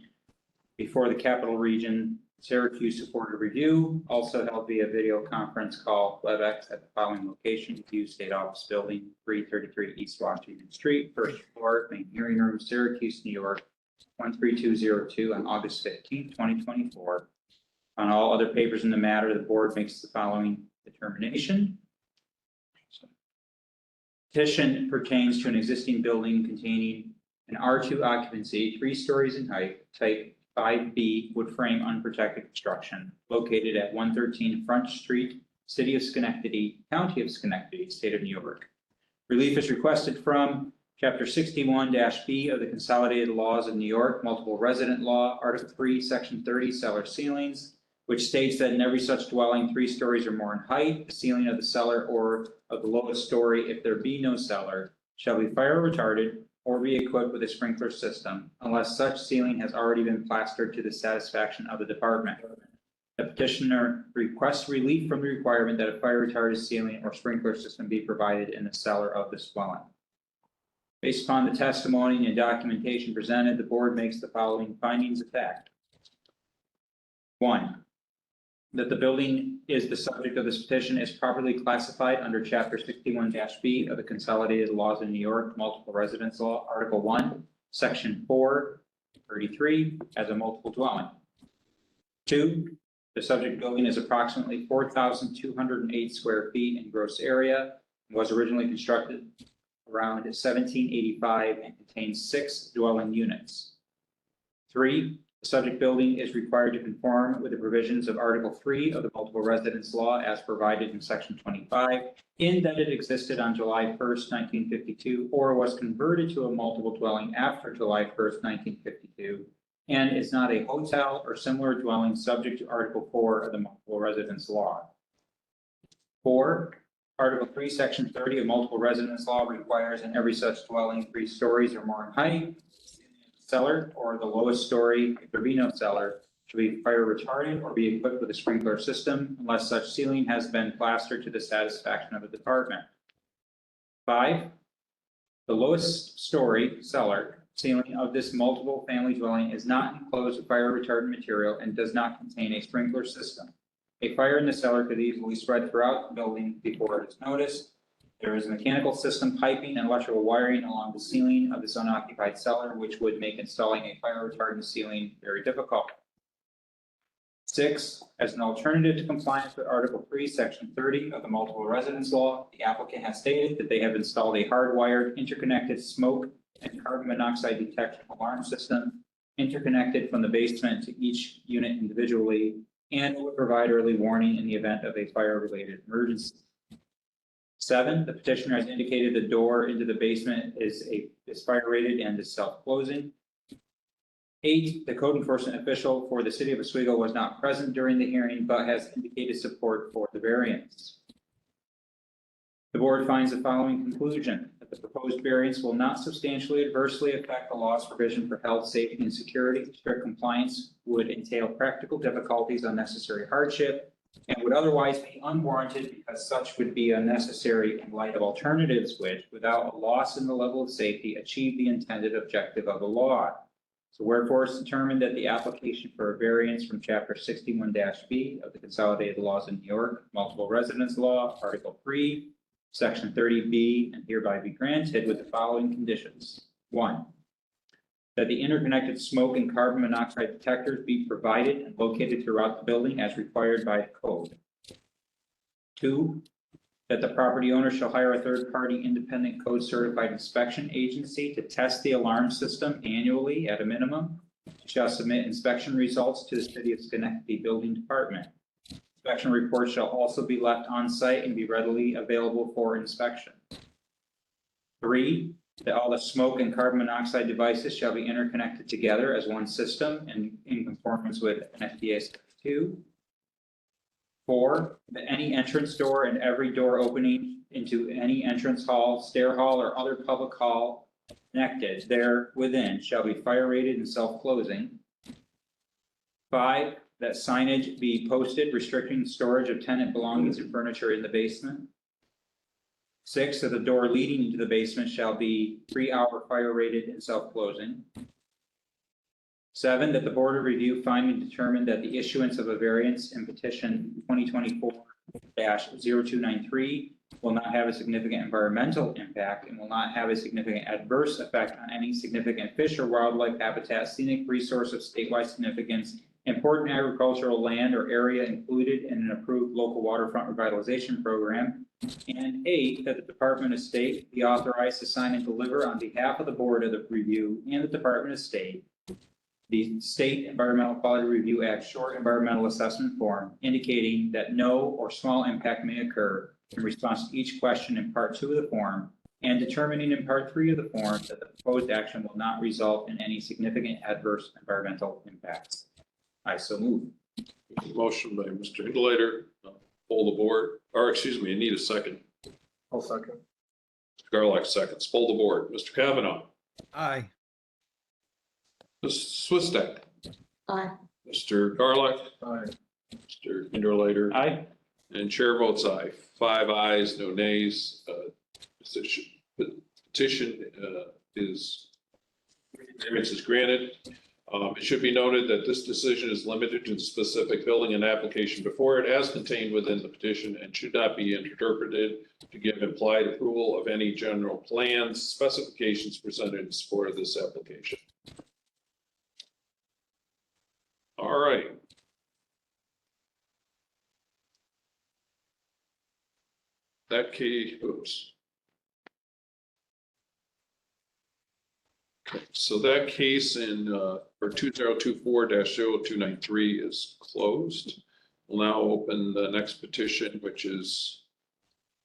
before the Capital Region Syracuse Supported Review, also held via video conference call WebEx at the following location: View State Office Building, 333 East Washington Street, first floor, main hearing room, Syracuse, New York, 13202 on August 15th, 2024. On all other papers in the matter, the board makes the following determination. Petition pertains to an existing building containing an R2 occupancy, 3 stories in height, type 5B wood frame unprotected construction, located at 113 Front Street, City of Schenectady, County of Schenectady, State of New York. Relief is requested from Chapter 61-B of the Consolidated Laws of New York, Multiple Resident Law, Article 3, Section 30, cellar ceilings, which states that in every such dwelling 3 stories or more in height, the ceiling of the cellar or of the lowest story, if there be no cellar, shall be fire retarded or be equipped with a sprinkler system, unless such ceiling has already been plastered to the satisfaction of the department. The petitioner requests relief from the requirement that a fire retardant ceiling or sprinkler system be provided in the cellar of this dwelling. Based upon the testimony and documentation presented, the board makes the following findings of fact. 1, that the building is the subject of this petition is properly classified under Chapter 61-B of the Consolidated Laws of New York, Multiple Residence Law, Article 1, Section 433, as a multiple dwelling. 2, the subject building is approximately 4,208 square feet in gross area and was originally constructed around 1785 and contains 6 dwelling units. 3, the subject building is required to conform with the provisions of Article 3 of the Multiple Residence Law as provided in Section 25, in that it existed on July 1st, 1952, or was converted to a multiple dwelling after July 1st, 1952, and is not a hotel or similar dwelling subject to Article 4 of the Multiple Residence Law. 4, Article 3, Section 30 of Multiple Residence Law requires in every such dwelling 3 stories or more in height. Cellar or the lowest story, if there be no cellar, should be fire retardant or be equipped with a sprinkler system unless such ceiling has been plastered to the satisfaction of the department. 5, the lowest story cellar ceiling of this multiple family dwelling is not enclosed with fire retardant material and does not contain a sprinkler system. A fire in the cellar could easily spread throughout the building before it is noticed. There is mechanical system piping and electrical wiring along the ceiling of this unoccupied cellar, which would make installing a fire retardant ceiling very difficult. 6, as an alternative to compliance with Article 3, Section 30 of the Multiple Residence Law, the applicant has stated that they have installed a hardwired, interconnected smoke and carbon monoxide detection alarm system, interconnected from the basement to each unit individually, and will provide early warning in the event of a fire-related emergency. 7, the petitioner has indicated the door into the basement is fire rated and is self-closing. 8, the code enforcement official for the city of Oswego was not present during the hearing, but has indicated support for the variance. The board finds the following conclusion: that the proposed variance will not substantially adversely affect the law's provision for health, safety, and security. Strict compliance would entail practical difficulties, unnecessary hardship, and would otherwise be unwarranted because such would be unnecessary in light of alternatives which, without a loss in the level of safety, achieve the intended objective of the law. So wherefore it's determined that the application for a variance from Chapter 61-B of the Consolidated Laws of New York, Multiple Residence Law, Article 3, Section 30B, and hereby be granted with the following conditions. 1, that the interconnected smoke and carbon monoxide detectors be provided and located throughout the building as required by the code. 2, that the property owner shall hire a third-party independent code certified inspection agency to test the alarm system annually at a minimum, shall submit inspection results to the City of Schenectady Building Department. Inspection reports shall also be left on site and be readily available for inspection. 3, that all the smoke and carbon monoxide devices shall be interconnected together as one system and in conformance with NFPA 2. 4, that any entrance door and every door opening into any entrance hall, stair hall, or other public hall connected there within shall be fire rated and self-closing. 5, that signage be posted restricting storage of tenant belongings and furniture in the basement. 6, that the door leading into the basement shall be 3-hour fire rated and self-closing. 7, that the Board of Review find and determine that the issuance of a variance in petition 2024-0293 will not have a significant environmental impact and will not have a significant adverse effect on any significant fish or wildlife habitat, scenic resource of statewide significance, important agricultural land or area included in an approved local waterfront revitalization program. And 8, that the Department of State be authorized to sign and deliver on behalf of the Board of Review and the Department of State the State Environmental Quality Review Act short environmental assessment form indicating that no or small impact may occur in response to each question in Part 2 of the form, and determining in Part 3 of the form that the proposed action will not result in any significant adverse environmental impacts. I so move. Motion by Mr. Hindelater, poll the board, or excuse me, I need a second. I'll second. Mr. Garlock seconds, poll the board. Mr. Kavanaugh. Aye. Ms. Swistek. Aye. Mr. Garlock. Aye. Mr. Kinderleiter. Aye. And chair votes aye. 5 ayes, no nays. Petition is, variance is granted. It should be noted that this decision is limited to the specific building and application before it as contained within the petition and should not be interpreted to give implied approval of any general plans, specifications presented in support of this application. All right. That key, oops. Okay, so that case in, for 2024-0293 is closed. We'll now open the next petition, which is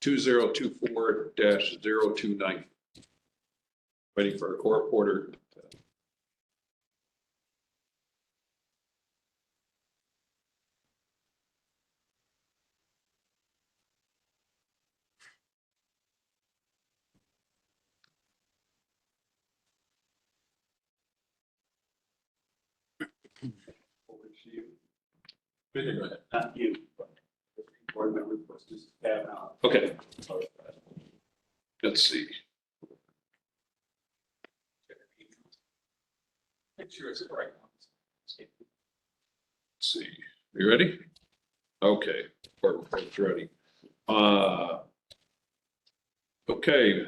2024-029. Waiting for a court reporter. Not you, but the board member was just Kavanaugh. Okay, let's see. Make sure it's the right one. Let's see. You ready? Okay, court reporter's ready. Okay,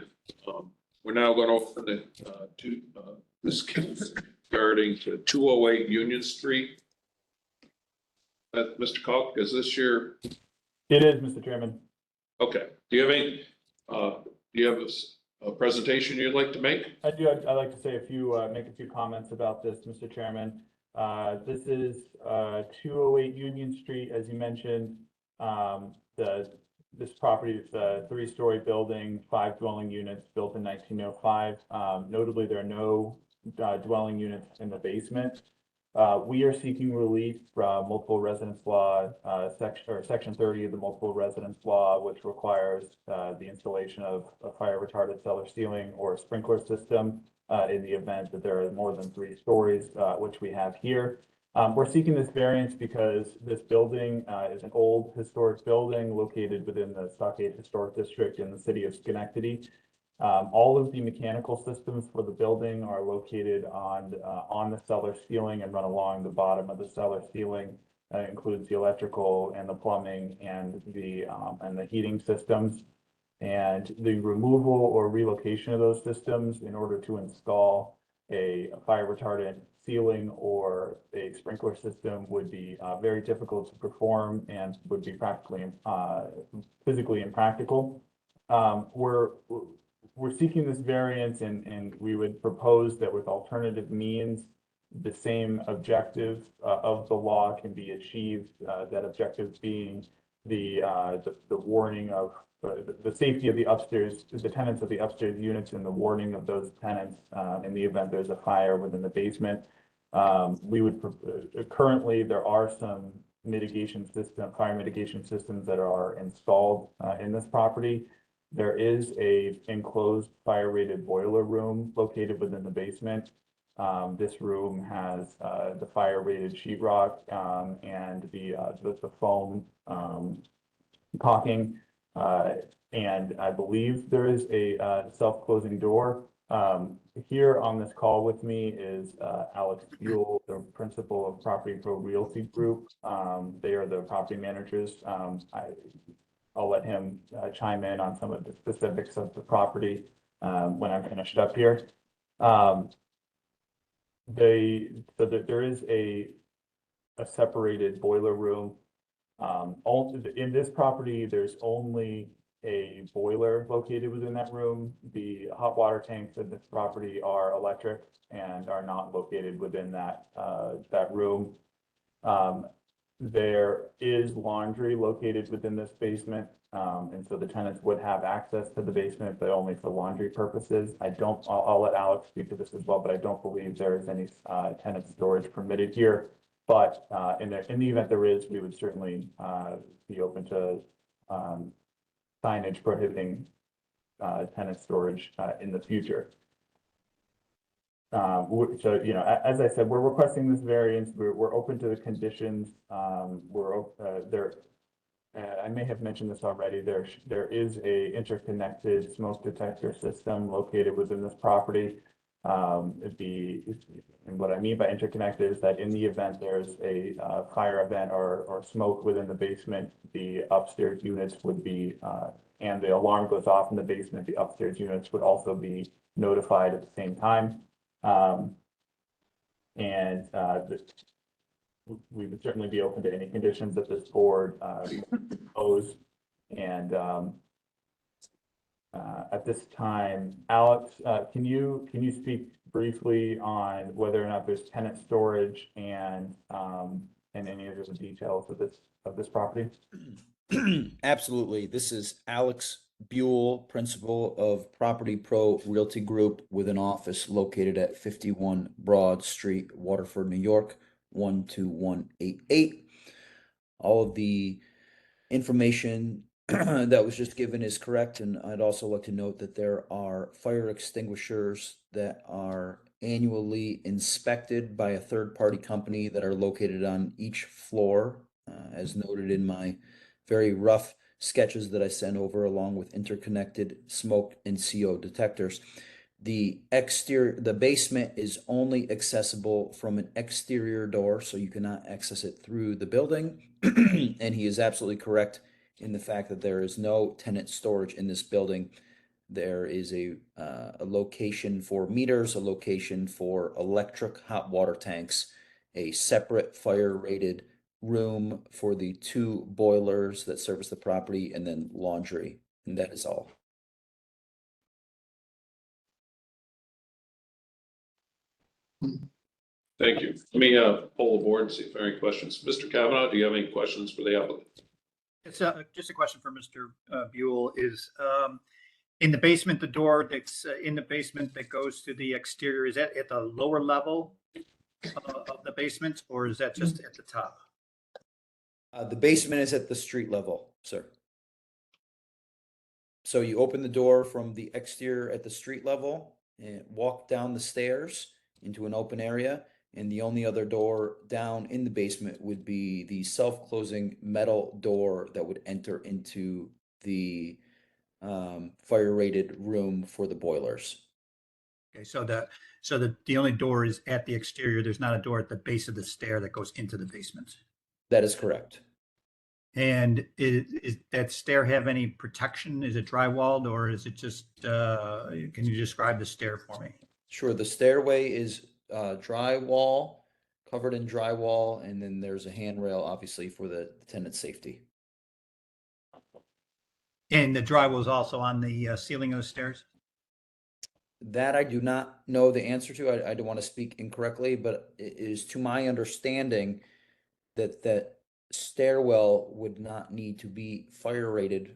we're now going to open the this case regarding to 208 Union Street. Mr. Koch, is this your, It is, Mr. Chairman. okay, do you have any, do you have a presentation you'd like to make? I do. I'd like to say make a few comments about this, Mr. Chairman. This is 208 Union Street, as you mentioned. This property is a 3-story building, 5 dwelling units built in 1905. Notably, there are no dwelling units in the basement. We are seeking relief from multiple residence law, section 30 of the multiple residence law, which requires the installation of a fire retardant cellar ceiling or a sprinkler system in the event that there are more than 3 stories, which we have here. We're seeking this variance because this building is an old historic building located within the Stockade Historic District in the city of Schenectady. All of the mechanical systems for the building are located on the cellar ceiling and run along the bottom of the cellar ceiling. That includes the electrical and the plumbing and the heating systems. And the removal or relocation of those systems in order to install a fire retardant ceiling or a sprinkler system would be very difficult to perform and would be physically impractical. We're seeking this variance and we would propose that with alternative means, the same objective of the law can be achieved. That objective being the warning of the safety of the upstairs, the tenants of the upstairs units and the warning of those tenants in the event there's a fire within the basement. We would currently there are some fire mitigation systems that are installed in this property. There is a enclosed fire rated boiler room located within the basement. This room has the fire rated sheetrock and the foam caulking. And I believe there is a self-closing door. Here on this call with me is Alex Buell, the principal of Property Pro Realty Group. They are the property managers. I'll let him chime in on some of the specifics of the property when I'm finished up here. There is a separated boiler room. In this property, there's only a boiler located within that room. The hot water tanks in this property are electric and are not located within that room. There is laundry located within this basement. And so the tenants would have access to the basement, but only for laundry purposes. I'll let Alex speak to this as well, but I don't believe there is any tenant storage permitted here. But in the event there is, we would certainly be open to signage prohibiting tenant storage in the future. So, you know, as I said, we're requesting this variance. We're open to the conditions. I may have mentioned this already. There is a interconnected smoke detector system located within this property. And what I mean by interconnected is that in the event there's a fire event or smoke within the basement, the upstairs units would be, and the alarm goes off in the basement, the upstairs units would also be notified at the same time. We would certainly be open to any conditions that this board pose. And at this time, Alex, can you speak briefly on whether or not there's tenant storage and any of the details of this property? Absolutely. This is Alex Buell, principal of Property Pro Realty Group, with an office located at 51 Broad Street, Waterford, New York, 12188. All of the information that was just given is correct, and I'd also like to note that there are fire extinguishers that are annually inspected by a third-party company that are located on each floor, as noted in my very rough sketches that I sent over, along with interconnected smoke and CO detectors. The basement is only accessible from an exterior door, so you cannot access it through the building. And he is absolutely correct in the fact that there is no tenant storage in this building. There is a location for meters, a location for electric hot water tanks, a separate fire rated room for the 2 boilers that service the property, and then laundry. And that is all. Thank you. Let me poll the board and see if there are any questions. Mr. Kavanaugh, do you have any questions for the applicant? It's just a question for Mr. Buell is, in the basement, the door that's in the basement that goes to the exterior, is that at the lower level of the basement, or is that just at the top? The basement is at the street level, sir. So you open the door from the exterior at the street level and walk down the stairs into an open area. And the only other door down in the basement would be the self-closing metal door that would enter into the fire rated room for the boilers. Okay, so the only door is at the exterior. There's not a door at the base of the stair that goes into the basement. That is correct. And is that stair have any protection? Is it drywalled, or is it just, can you describe the stair for me? Sure. The stairway is drywall, covered in drywall, and then there's a handrail, obviously, for the tenant safety. And the drywall is also on the ceiling of the stairs? That I do not know the answer to. I don't want to speak incorrectly, but it is to my understanding that stairwell would not need to be fire rated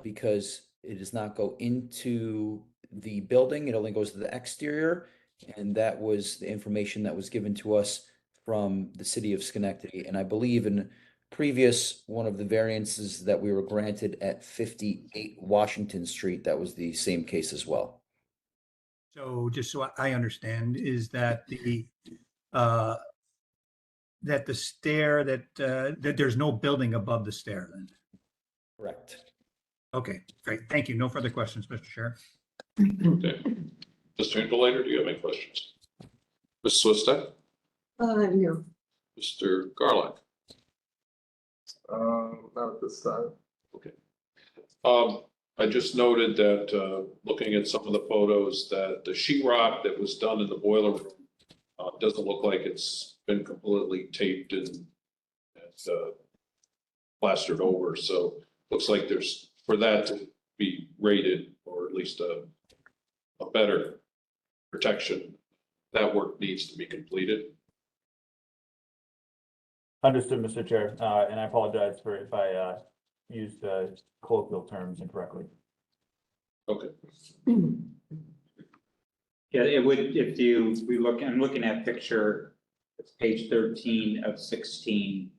because it does not go into the building. It only goes to the exterior. And that was the information that was given to us from the city of Schenectady. And I believe in previous one of the variances that we were granted at 58 Washington Street, that was the same case as well. So just so I understand, is that the stair that there's no building above the stair then? Correct. Okay, great. Thank you. No further questions, Mr. Chair. Okay. Mr. Interlater, do you have any questions? Ms. Swistek? No. Mr. Garlock? Not at this time. Okay. I just noted that looking at some of the photos that the sheetrock that was done in the boiler room doesn't look like it's been completely taped and plastered over. So looks like there's, for that to be rated, or at least a better protection, that work needs to be completed. Understood, Mr. Chair, and I apologize for if I used colloquial terms incorrectly. Okay. Yeah, it would, I'm looking at picture, it's page 13 of 16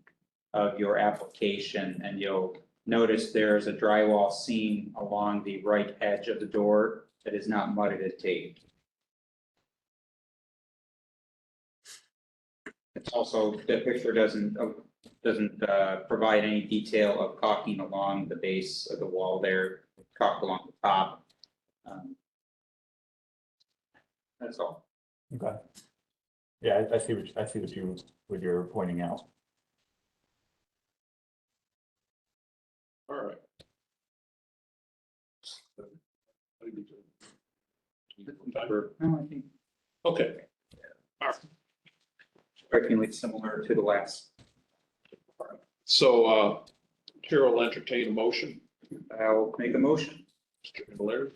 of your application, and you'll notice there's a drywall seam along the right edge of the door that is not mudded and taped. It's also, the picture doesn't provide any detail of caulking along the base of the wall there, caulk along the top. That's all. Okay. Yeah, I see what you're pointing out. All right. No, I think Okay, strikingly similar to the last. so Chair will entertain a motion. I'll make a motion. Mr. Cavalier,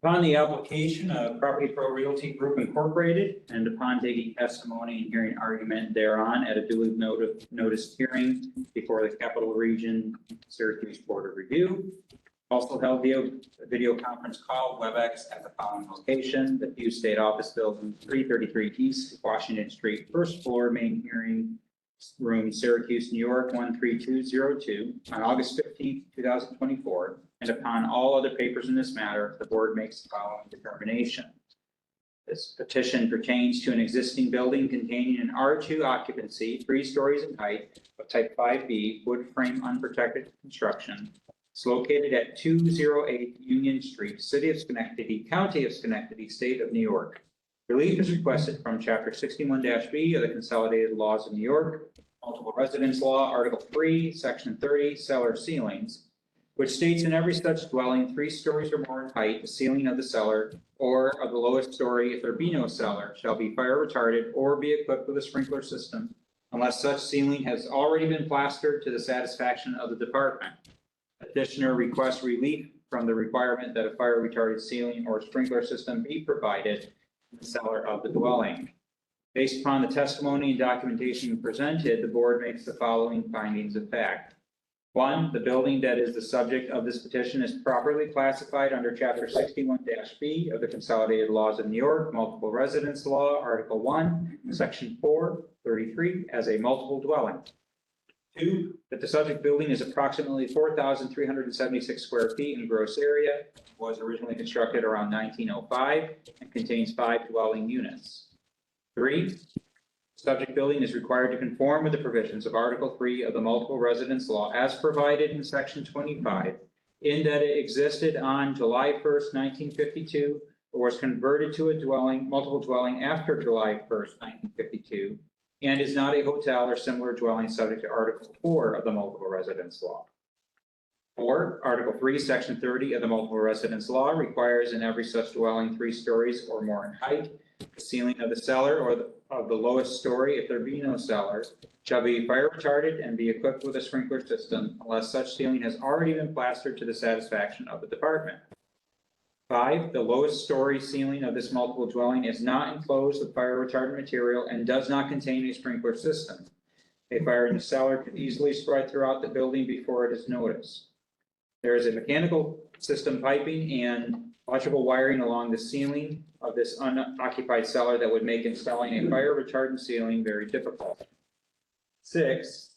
Upon the application of Property Pro Realty Group Incorporated, and upon taking testimony and hearing argument thereon at a duly noticed hearing before the Capital Region Syracuse Board of Review, also held via video conference call, WebEx, at the following location: the Hughes State Office Building, 333 East Washington Street, first floor, main hearing room, Syracuse, New York, 13202, on August 15th, 2024. And upon all other papers in this matter, the board makes the following determination. This petition pertains to an existing building containing an R2 occupancy, 3 stories in height, of type 5B, wood frame unprotected construction. It's located at 208 Union Street, City of Schenectady, County of Schenectady, State of New York. Relief is requested from Chapter 61-B of the Consolidated Laws of New York, Multiple Residence Law, Article 3, Section 30, cellar ceilings, which states in every such dwelling 3 stories or more in height, the ceiling of the cellar or of the lowest story, if there be no cellar, shall be fire retarded or be equipped with a sprinkler system, unless such ceiling has already been plastered to the satisfaction of the department. Petitioner requests relief from the requirement that a fire retarded ceiling or sprinkler system be provided in the cellar of the dwelling. Based upon the testimony and documentation presented, the board makes the following findings of fact. 1, the building that is the subject of this petition is properly classified under Chapter 61-B of the Consolidated Laws of New York, Multiple Residence Law, Article 1, Section 433, as a multiple dwelling. 2, that the subject building is approximately 4,376 square feet in gross area, was originally constructed around 1905, and contains 5 dwelling units. 3, subject building is required to conform with the provisions of Article 3 of the Multiple Residence Law as provided in Section 25, in that it existed on July 1st, 1952, or was converted to a multiple dwelling after July 1st, 1952, and is not a hotel or similar dwelling subject to Article 4 of the Multiple Residence Law. 4, Article 3, Section 30 of the Multiple Residence Law requires in every such dwelling 3 stories or more in height, the ceiling of the cellar or of the lowest story, if there be no cellar, shall be fire retarded and be equipped with a sprinkler system, unless such ceiling has already been plastered to the satisfaction of the department. 5, the lowest story ceiling of this multiple dwelling is not enclosed with fire retardant material and does not contain a sprinkler system. A fire in the cellar could easily spread throughout the building before it is noticed. There is a mechanical system piping and electrical wiring along the ceiling of this unoccupied cellar that would make installing a fire retardant ceiling very difficult. 6,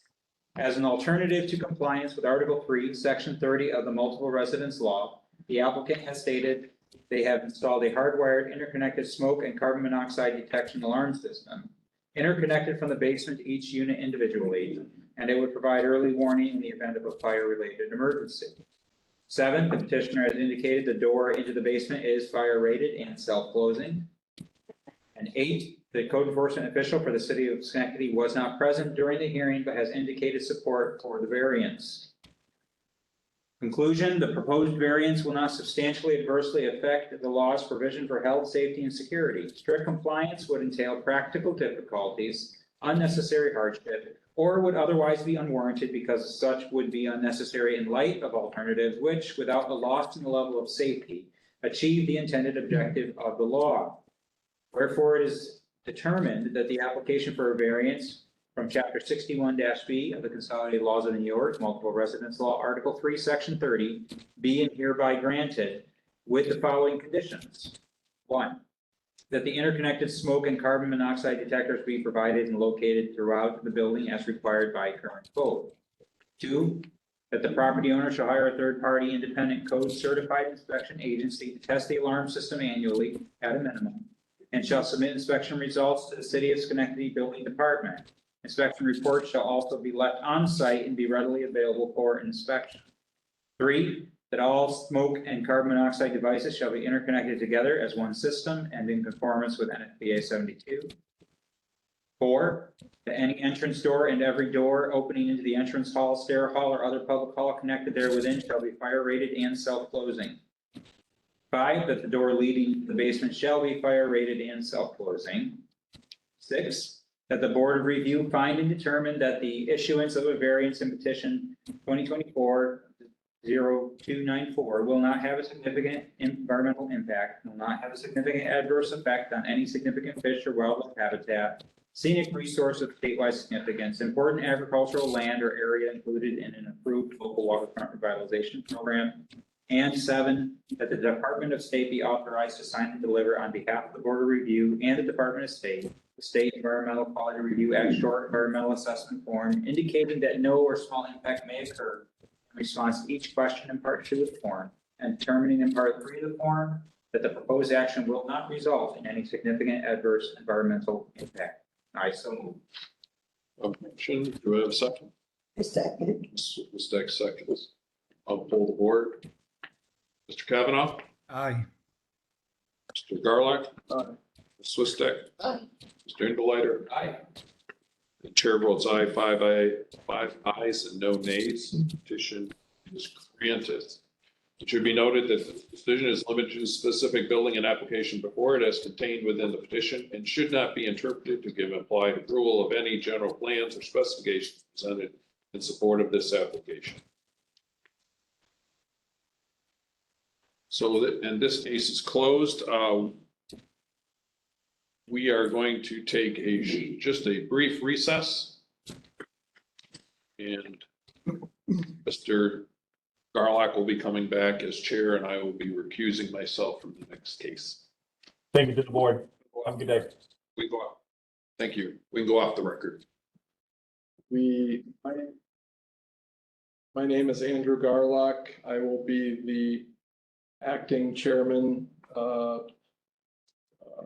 as an alternative to compliance with Article 3, Section 30 of the Multiple Residence Law, the applicant has stated they have installed a hardwired interconnected smoke and carbon monoxide detection alarm system, interconnected from the basement to each unit individually, and it would provide early warning in the event of a fire-related emergency. 7, the petitioner has indicated the door into the basement is fire rated and self-closing. And 8, the code enforcement official for the city of Schenectady was not present during the hearing, but has indicated support for the variance. Conclusion, the proposed variance will not substantially adversely affect the law's provision for health, safety, and security. Strict compliance would entail practical difficulties, unnecessary hardship, or would otherwise be unwarranted because such would be unnecessary in light of alternatives which, without a loss in the level of safety, achieve the intended objective of the law. Wherefore, it is determined that the application for a variance from Chapter 61-B of the Consolidated Laws of New York, Multiple Residence Law, Article 3, Section 30, be and hereby granted with the following conditions. 1, that the interconnected smoke and carbon monoxide detectors be provided and located throughout the building as required by current code. 2, that the property owner shall hire a third-party independent code certified inspection agency to test the alarm system annually at a minimum, and shall submit inspection results to the City of Schenectady Building Department. Inspection reports shall also be left on site and be readily available for inspection. 3, that all smoke and carbon monoxide devices shall be interconnected together as one system and in conformance with NFPA 72. 4, that any entrance door and every door opening into the entrance hall, stair hall, or other public hall connected there within shall be fire rated and self-closing. 5, that the door leading to the basement shall be fire rated and self-closing. 6, that the Board of Review find and determine that the issuance of a variance in petition 2024-0294 will not have a significant environmental impact, will not have a significant adverse effect on any significant fish or wildlife habitat, scenic resource of statewide significance, important agricultural land or area included in an approved local waterfront revitalization program. And 7, that the Department of State be authorized to sign and deliver on behalf of the Board of Review and the Department of State, the State Environmental Quality Review Act short environmental assessment form indicating that no or small impact may occur in response to each question in part 2 of the form, and determining in part 3 of the form that the proposed action will not result in any significant adverse environmental impact. I so move. Motion, do I have a second? A second. Ms. Deck seconds. I'll pull the board. Mr. Kavanaugh, Aye. Mr. Garlock, Aye. Ms. Swistek, Aye. Mr. Indleiter. Aye. The chair votes aye, 5 ayes and no nays. Petition is granted. It should be noted that the decision is limited to specific building and application before it as contained within the petition and should not be interpreted to give implied approval of any general plans or specifications presented in support of this application. So that, and this case is closed. We are going to take just a brief recess. And Mr. Garlock will be coming back as chair, and I will be recusing myself from the next case. Thank you to the board. Have a good day. We go off. Thank you. We can go off the record. My name is Andrew Garlock. I will be the acting chairman.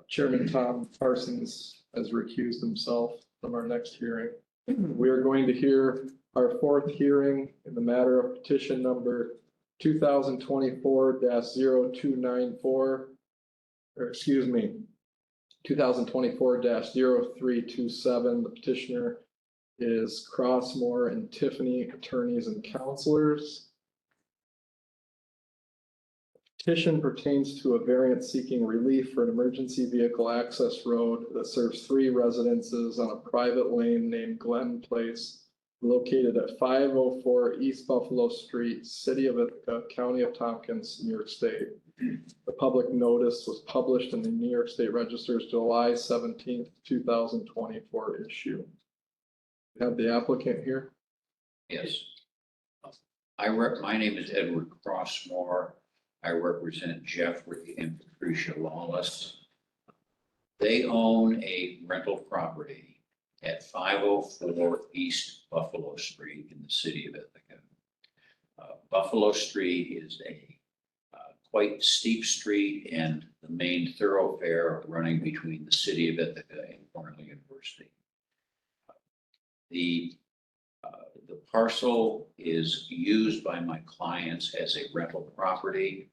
Chairman Tom Parsons has recused himself from our next hearing. We are going to hear our 4th hearing in the matter of petition number 2024-0294, or excuse me, 2024-0327. The petitioner is Crossmore and Tiffany, attorneys and counselors. Petition pertains to a variance seeking relief for an emergency vehicle access road that serves 3 residences on a private lane named Glen Place, located at 504 East Buffalo Street, City of Ithaca, County of Tompkins, New York State. The public notice was published in the New York State Register's July 17th, 2024 issue. We have the applicant here. Yes. My name is Edward Crossmore. I represent Jeffrey and Patricia Lawless. They own a rental property at 504 East Buffalo Street in the city of Ithaca. Buffalo Street is a quite steep street and the main thoroughfare running between the city of Ithaca and Cornell University. The parcel is used by my clients as a rental property.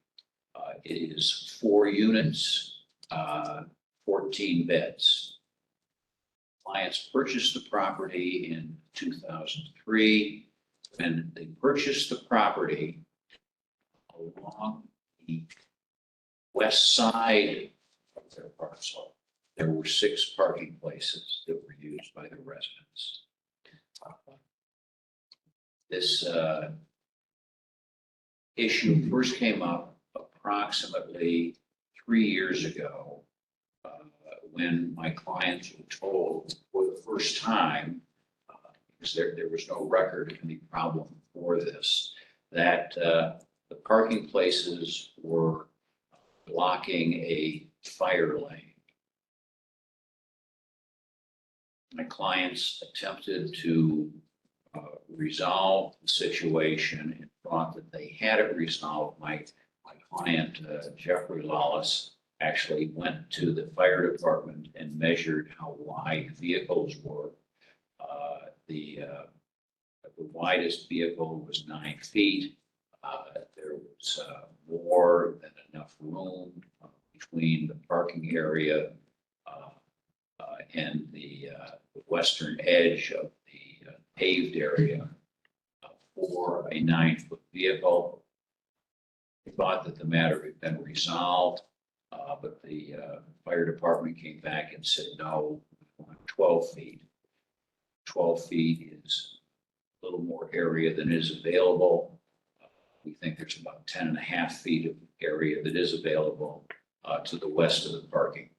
It is 4 units, 14 beds. Clients purchased the property in 2003. When they purchased the property along the west side of their parcel, there were 6 parking places that were used by the residents. This issue first came up approximately 3 years ago when my clients were told for the first time, because there was no record of any problem for this, that the parking places were blocking a fire lane. My clients attempted to resolve the situation and thought that they had it resolved. My client, Jeffrey Lawless, actually went to the fire department and measured how wide vehicles were. The widest vehicle was 9 feet. There was more than enough room between the parking area and the western edge of the paved area for a 9-foot vehicle. We thought that the matter had been resolved, but the fire department came back and said, no, we want 12 feet. 12 feet is a little more area than is available. We think there's about 10.5 feet of area that is available to the west of the parking.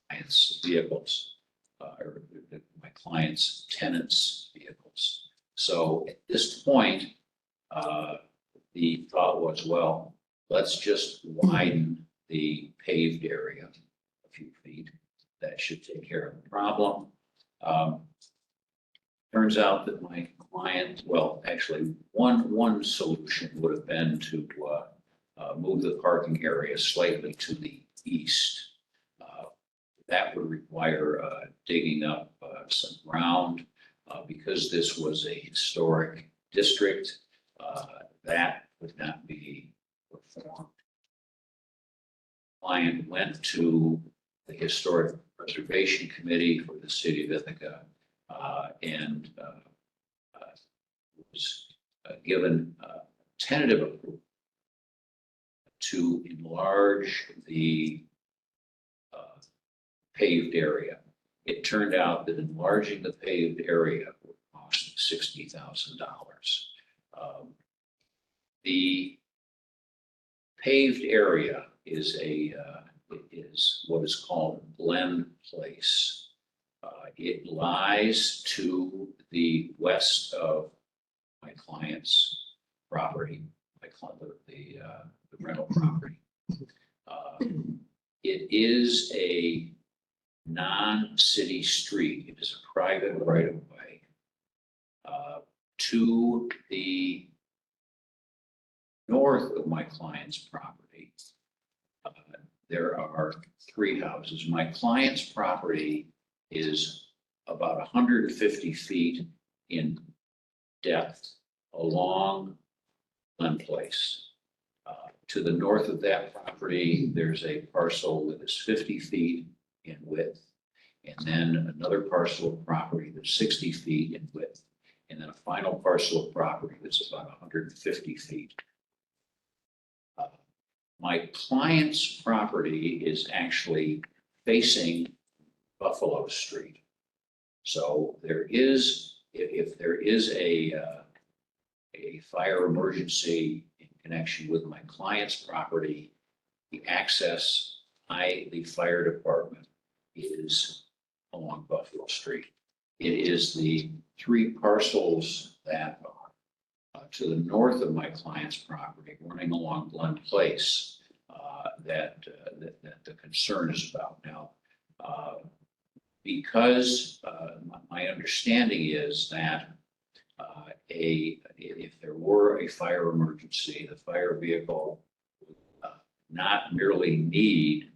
Clients' vehicles, or my clients' tenants' vehicles. So at this point, the thought was, well, let's just widen the paved area a few feet. That should take care of the problem. Turns out that my client, well, actually, one solution would have been to move the parking area slightly to the east. That would require digging up some ground because this was a historic district. That would not be performed. Client went to the Historic Preservation Committee for the city of Ithaca and was given tentative approval to enlarge the paved area. It turned out that enlarging the paved area would cost $60,000. The paved area is what is called Glen Place. It lies to the west of my client's property, the rental property. It is a non-city street. It is a private right-of-way. To the north of my client's property, there are 3 houses. My client's property is about 150 feet in depth along Glen Place. To the north of that property, there's a parcel that is 50 feet in width, and then another parcel of property that's 60 feet in width, and then a final parcel of property that's about 150 feet. My client's property is actually facing Buffalo Street. So there is, if there is a fire emergency in connection with my client's property, the access by the fire department is along Buffalo Street. It is the 3 parcels that are to the north of my client's property, running along Glen Place, that the concern is about now. Because my understanding is that if there were a fire emergency, the fire vehicle would not merely need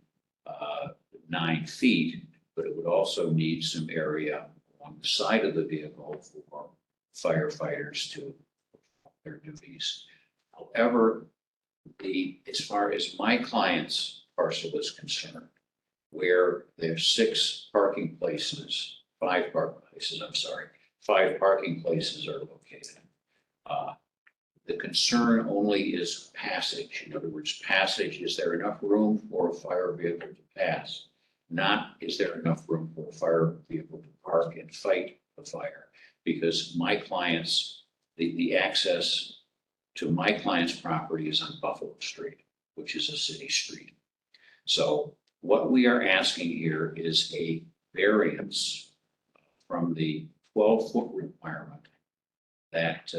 9 feet, but it would also need some area on the side of the vehicle for firefighters to perform their duties. However, as far as my client's parcel is concerned, where there's 5 parking places, I'm sorry, 5 parking places are located. The concern only is passage. In other words, passage, is there enough room for a fire vehicle to pass? Not, is there enough room for a fire vehicle to park and fight the fire? Because my client's, the access to my client's property is on Buffalo Street, which is a city street. So what we are asking here is a variance from the 12-foot requirement that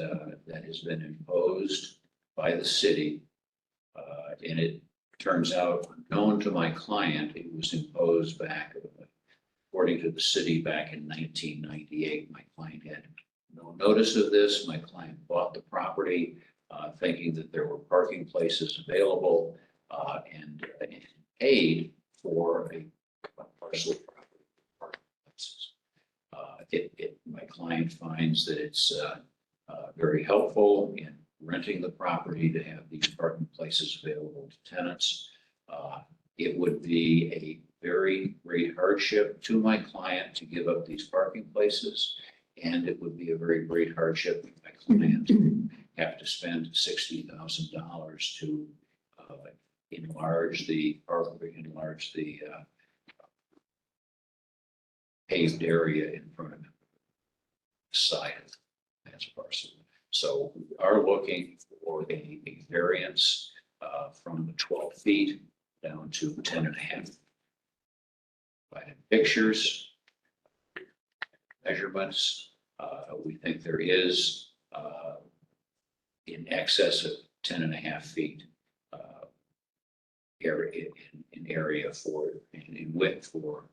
has been imposed by the city. And it turns out, unknown to my client, it was imposed back, according to the city, back in 1998. My client had no notice of this. My client bought the property thinking that there were parking places available. and paid for a parcel of property. My client finds that it's very helpful in renting the property to have these parking places available to tenants. It would be a very great hardship to my client to give up these parking places. And it would be a very great hardship for my client to have to spend $60,000 to enlarge the paved area in front of the side of that parcel. So we are looking for a variance from the 12 feet down to 10 and a half. By pictures, measurements, we think there is in excess of 10 and a half feet area in area for in width for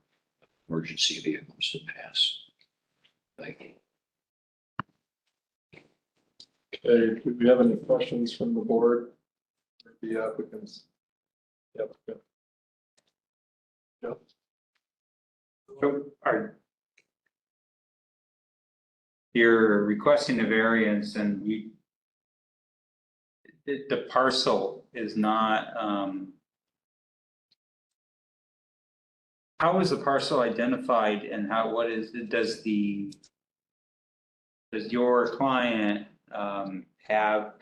emergency vehicles to pass. Thank you. Okay, do we have any questions from the board? The applicants? Yep. So you're requesting a variance and the parcel is not, how is the parcel identified and does your client have,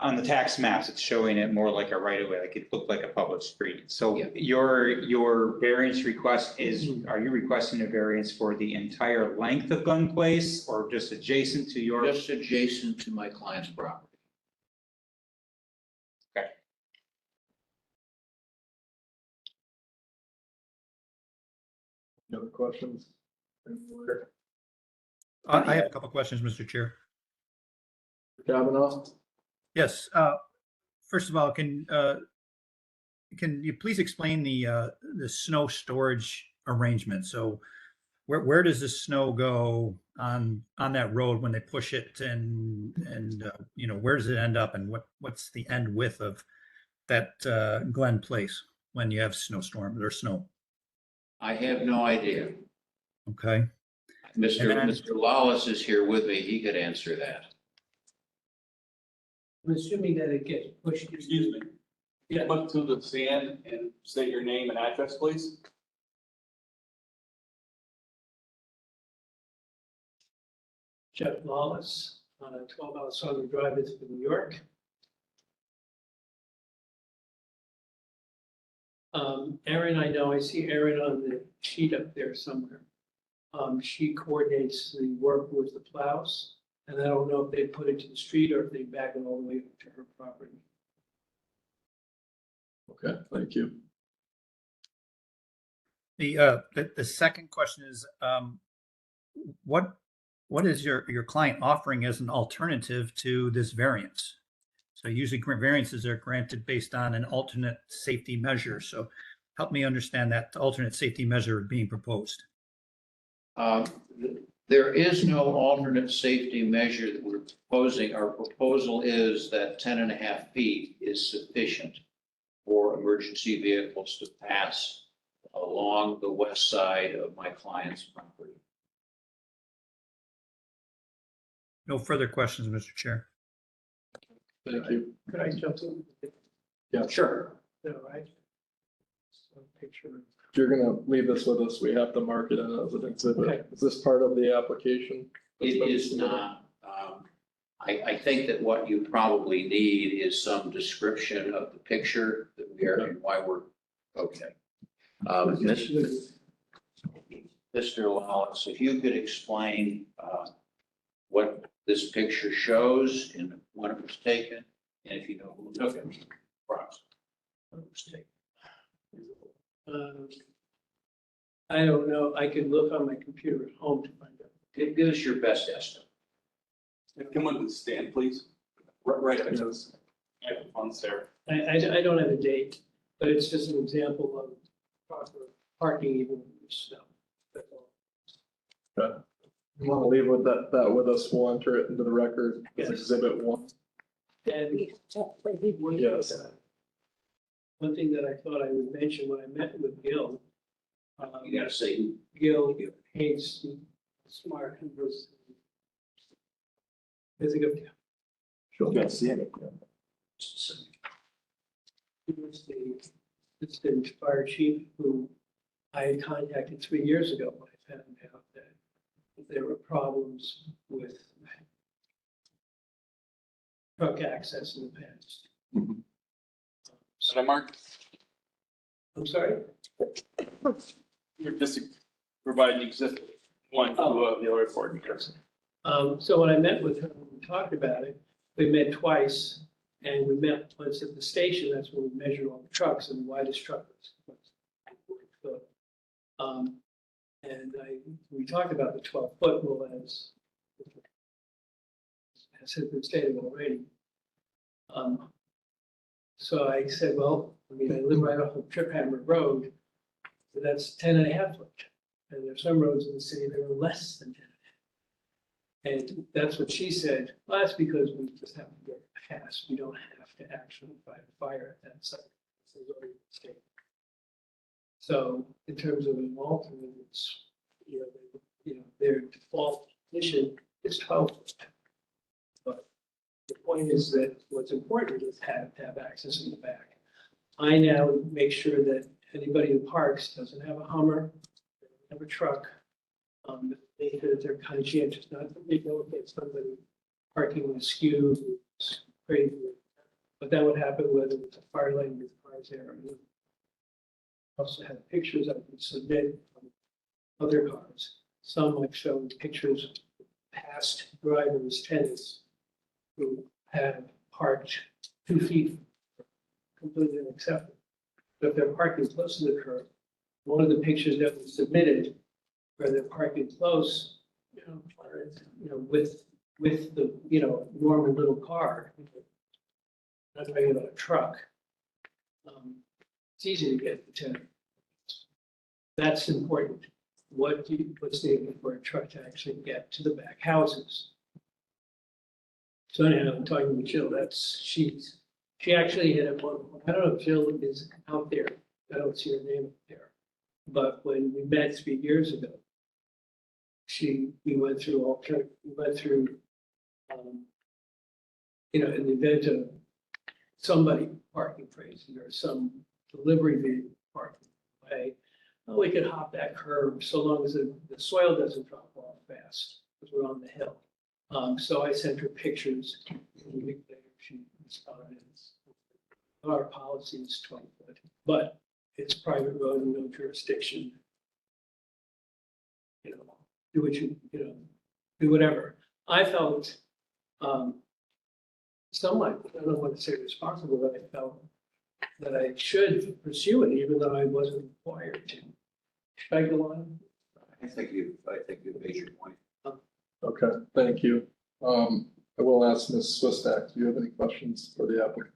on the tax maps, it's showing it more like a right of way, like it looked like a public street. So Yeah. your variance request are you requesting a variance for the entire length of Gun Place or just adjacent to your? Just adjacent to my client's property. Any other questions? I have a couple questions, Mr. Chair. Kavanaugh? Yes, first of all, can you please explain the snow storage arrangement? So where does the snow go on that road when they push it and where does it end up and what's the end width of that Glen Place when you have snowstorm or snow? I have no idea. Okay. Mr. Lawless is here with me. He could answer that. I'm assuming that it gets pushed. Excuse me. Yeah, look to the stand and state your name and address, please. Jeff Lawless on a 12-hour Southern Drive into New York. Erin, I know, I see Erin on the sheet up there somewhere. She coordinates the work with the plows, and I don't know if they put it to the street or if they back it all the way to her property. Okay, thank you. The second question is, what is your client offering as an alternative to this variance? So usually variances are granted based on an alternate safety measure. So help me understand that alternate safety measure being proposed. There is no alternate safety measure that we're proposing. Our proposal is that 10 and a half feet is sufficient for emergency vehicles to pass along the west side of my client's property. No further questions, Mr. Chair. Thank you. Could I jump in? Yeah, Sure. No, right? So picture. if you're gonna leave this with us, we have to mark it as an Okay. exhibit. Is this part of the application? It is not. I think that what you probably need is some description of the picture that we are and why we're, okay. Mr. Lawless, if you could explain what this picture shows and when it was taken, and if you know who took it, approximately when it was taken. I don't know. I could look on my computer at home to find out. Give us your best estimate. Come on to the stand, please. Right up to us. Microphone's there. I don't have a date, but it's just an example of proper parking even in the snow. That's all. Okay. You want to leave with that with us, we'll enter it into the record as Yes. exhibit 1. And one Yes. one thing that I thought I would mention when I met with Gil. You gotta say who. Gil Hayes, smart, and was. There's a good. Sure. Good seeing it. He was the assistant fire chief who I had contacted 3 years ago when I found out that there were problems with truck access in the past. So Mark, I'm sorry? you're just providing existing one to the other report. So when I met with him, we talked about it. We met twice, and we met once at the station. That's when we measured all the trucks, and the widest truck was 40 foot. And we talked about the 12-foot rule as has been stated already. So I said, well, I mean, I live right off of Trip Hammer Road, so that's 10.5 foot. And there's some roads in the city that are less than 10. And that's what she said. Well, that's because we just have to get past. We don't have to actually fight a fire at that site. It's already state. So in terms of an alternate, it's, their default position is 12 foot. But the point is that what's important is have access in the back. I now make sure that anybody who parks doesn't have a Hummer, have a truck. Make sure that they're conscientious, not that they don't get somebody parking askew, it's crazy. But that would happen whether it's a fire lane with cars there. I also have pictures I can submit from other cars. Some I've shown pictures of past drivers, tenants who have parked 2 feet, completely unacceptable. But if they're parking close to the curb, one of the pictures that was submitted where they're parking close, with the, normal little car. Not talking about a truck. It's easy to get the 10. That's important. What's needed for a truck to actually get to the back houses? So anyhow, I'm talking with Jill, she actually had at one point, I don't know if Jill is out there, I don't see her name up there. But when we met 3 years ago, we went through, in the event of somebody parking crazy or some delivery vehicle parking away, well, we could hop that curb so long as the soil doesn't drop off fast, because we're on the hill. So I sent her pictures. She responded. Our policy is 20 foot, but it's private road and no jurisdiction. Do what do whatever. I felt somewhat, I don't want to say responsible, but I felt that I should pursue it even though I wasn't required to. Should I go on? I think you've made your point. Okay, thank you. I will ask Ms. Swistak, do you have any questions for the applicant?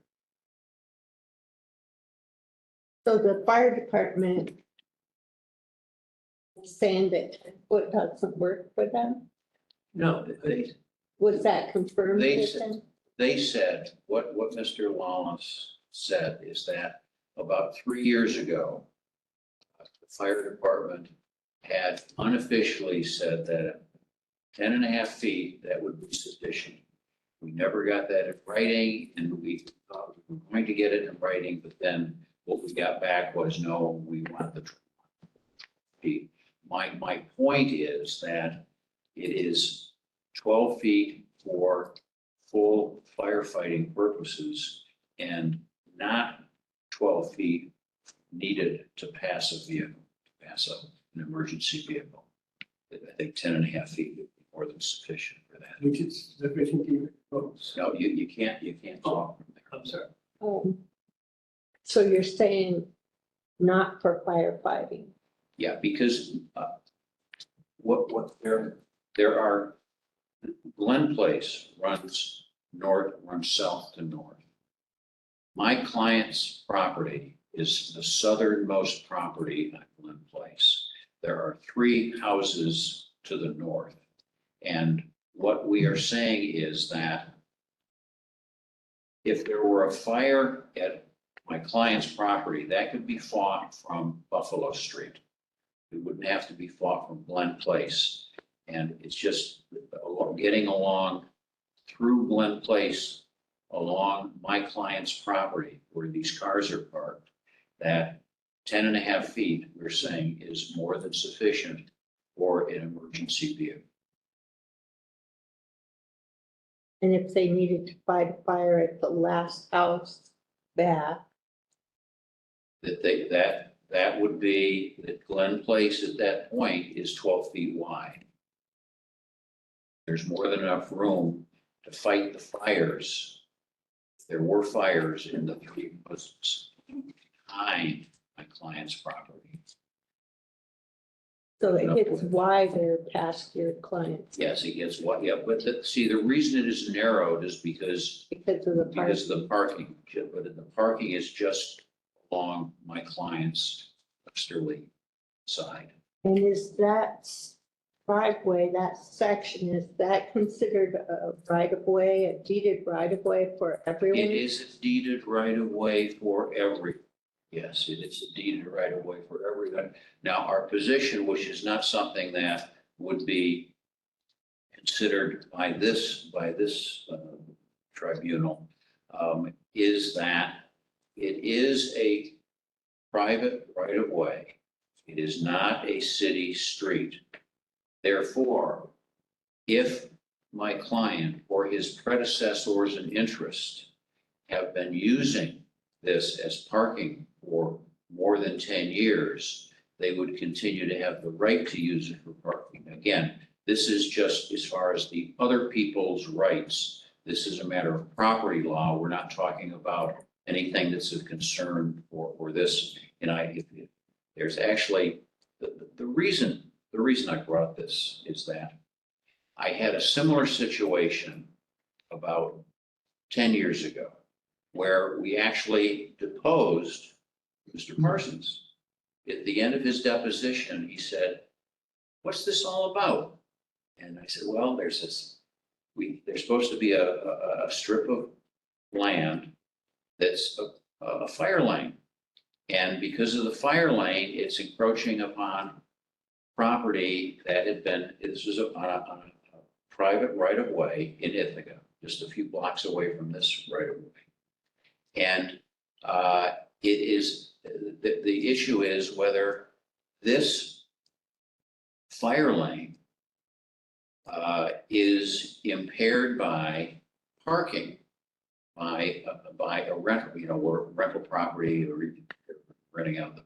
So the fire department is saying that what doesn't work for them? No, Was that confirmed They with said- them? They said, what Mr. Lawless said is that about 3 years ago, the fire department had unofficially said that 10.5 feet, that would be sufficient. We never got that in writing, and we thought we were going to get it in writing, but then what we got back was, no, we want the feet. My point is that it is 12 feet for full firefighting purposes and not 12 feet needed to pass a vehicle, to pass an emergency vehicle. I think 10.5 feet would be more than sufficient for that. which is sufficient to even propose. No, you can't talk from there. I'm sorry. So you're saying not for firefighting? Yeah, because what there are, Glen Place runs north, runs south to north. My client's property is the southernmost property on Glen Place. There are 3 houses to the north. And what we are saying is that If there were a fire at my client's property, that could be fought from Buffalo Street. It wouldn't have to be fought from Glen Place. And it's just getting along through Glen Place, along my client's property where these cars are parked, that 10.5 feet, we're saying, is more than sufficient for an emergency vehicle. And if they needed to fight a fire at the last house back, That would be, that Glen Place at that point is 12 feet wide. There's more than enough room to fight the fires. If there were fires in the 3 houses behind my client's property. so it gets wider past your clients Yes, it gets what, yeah, but see, the reason it is narrowed is because because of the Because parking. the parking, but the parking is just along my client's westerly side. And is that driveway, that section, is that considered a right of way, a deeded right of way for everyone? It is a deeded right of way for every, yes, it is a deeded right of way for everyone. Now, our position, which is not something that would be considered by this tribunal, is that it is a private right of way. It is not a city street. Therefore, if my client or his predecessors in interest have been using this as parking for more than 10 years, they would continue to have the right to use it for parking. Again, this is just as far as the other people's rights. This is a matter of property law. We're not talking about anything that's of concern for this. And there's actually, the reason I brought this is that I had a similar situation about 10 years ago where we actually deposed Mr. Parsons. At the end of his deposition, he said, "What's this all about?" And I said, "Well, there's supposed to be a strip of land that's a fire lane. And because of the fire lane, it's encroaching upon property that had been, this was on a private right of way in Ithaca, just a few blocks away from this right of way. And it is, the issue is whether this fire lane is impaired by parking by a rental, or rental property or renting out the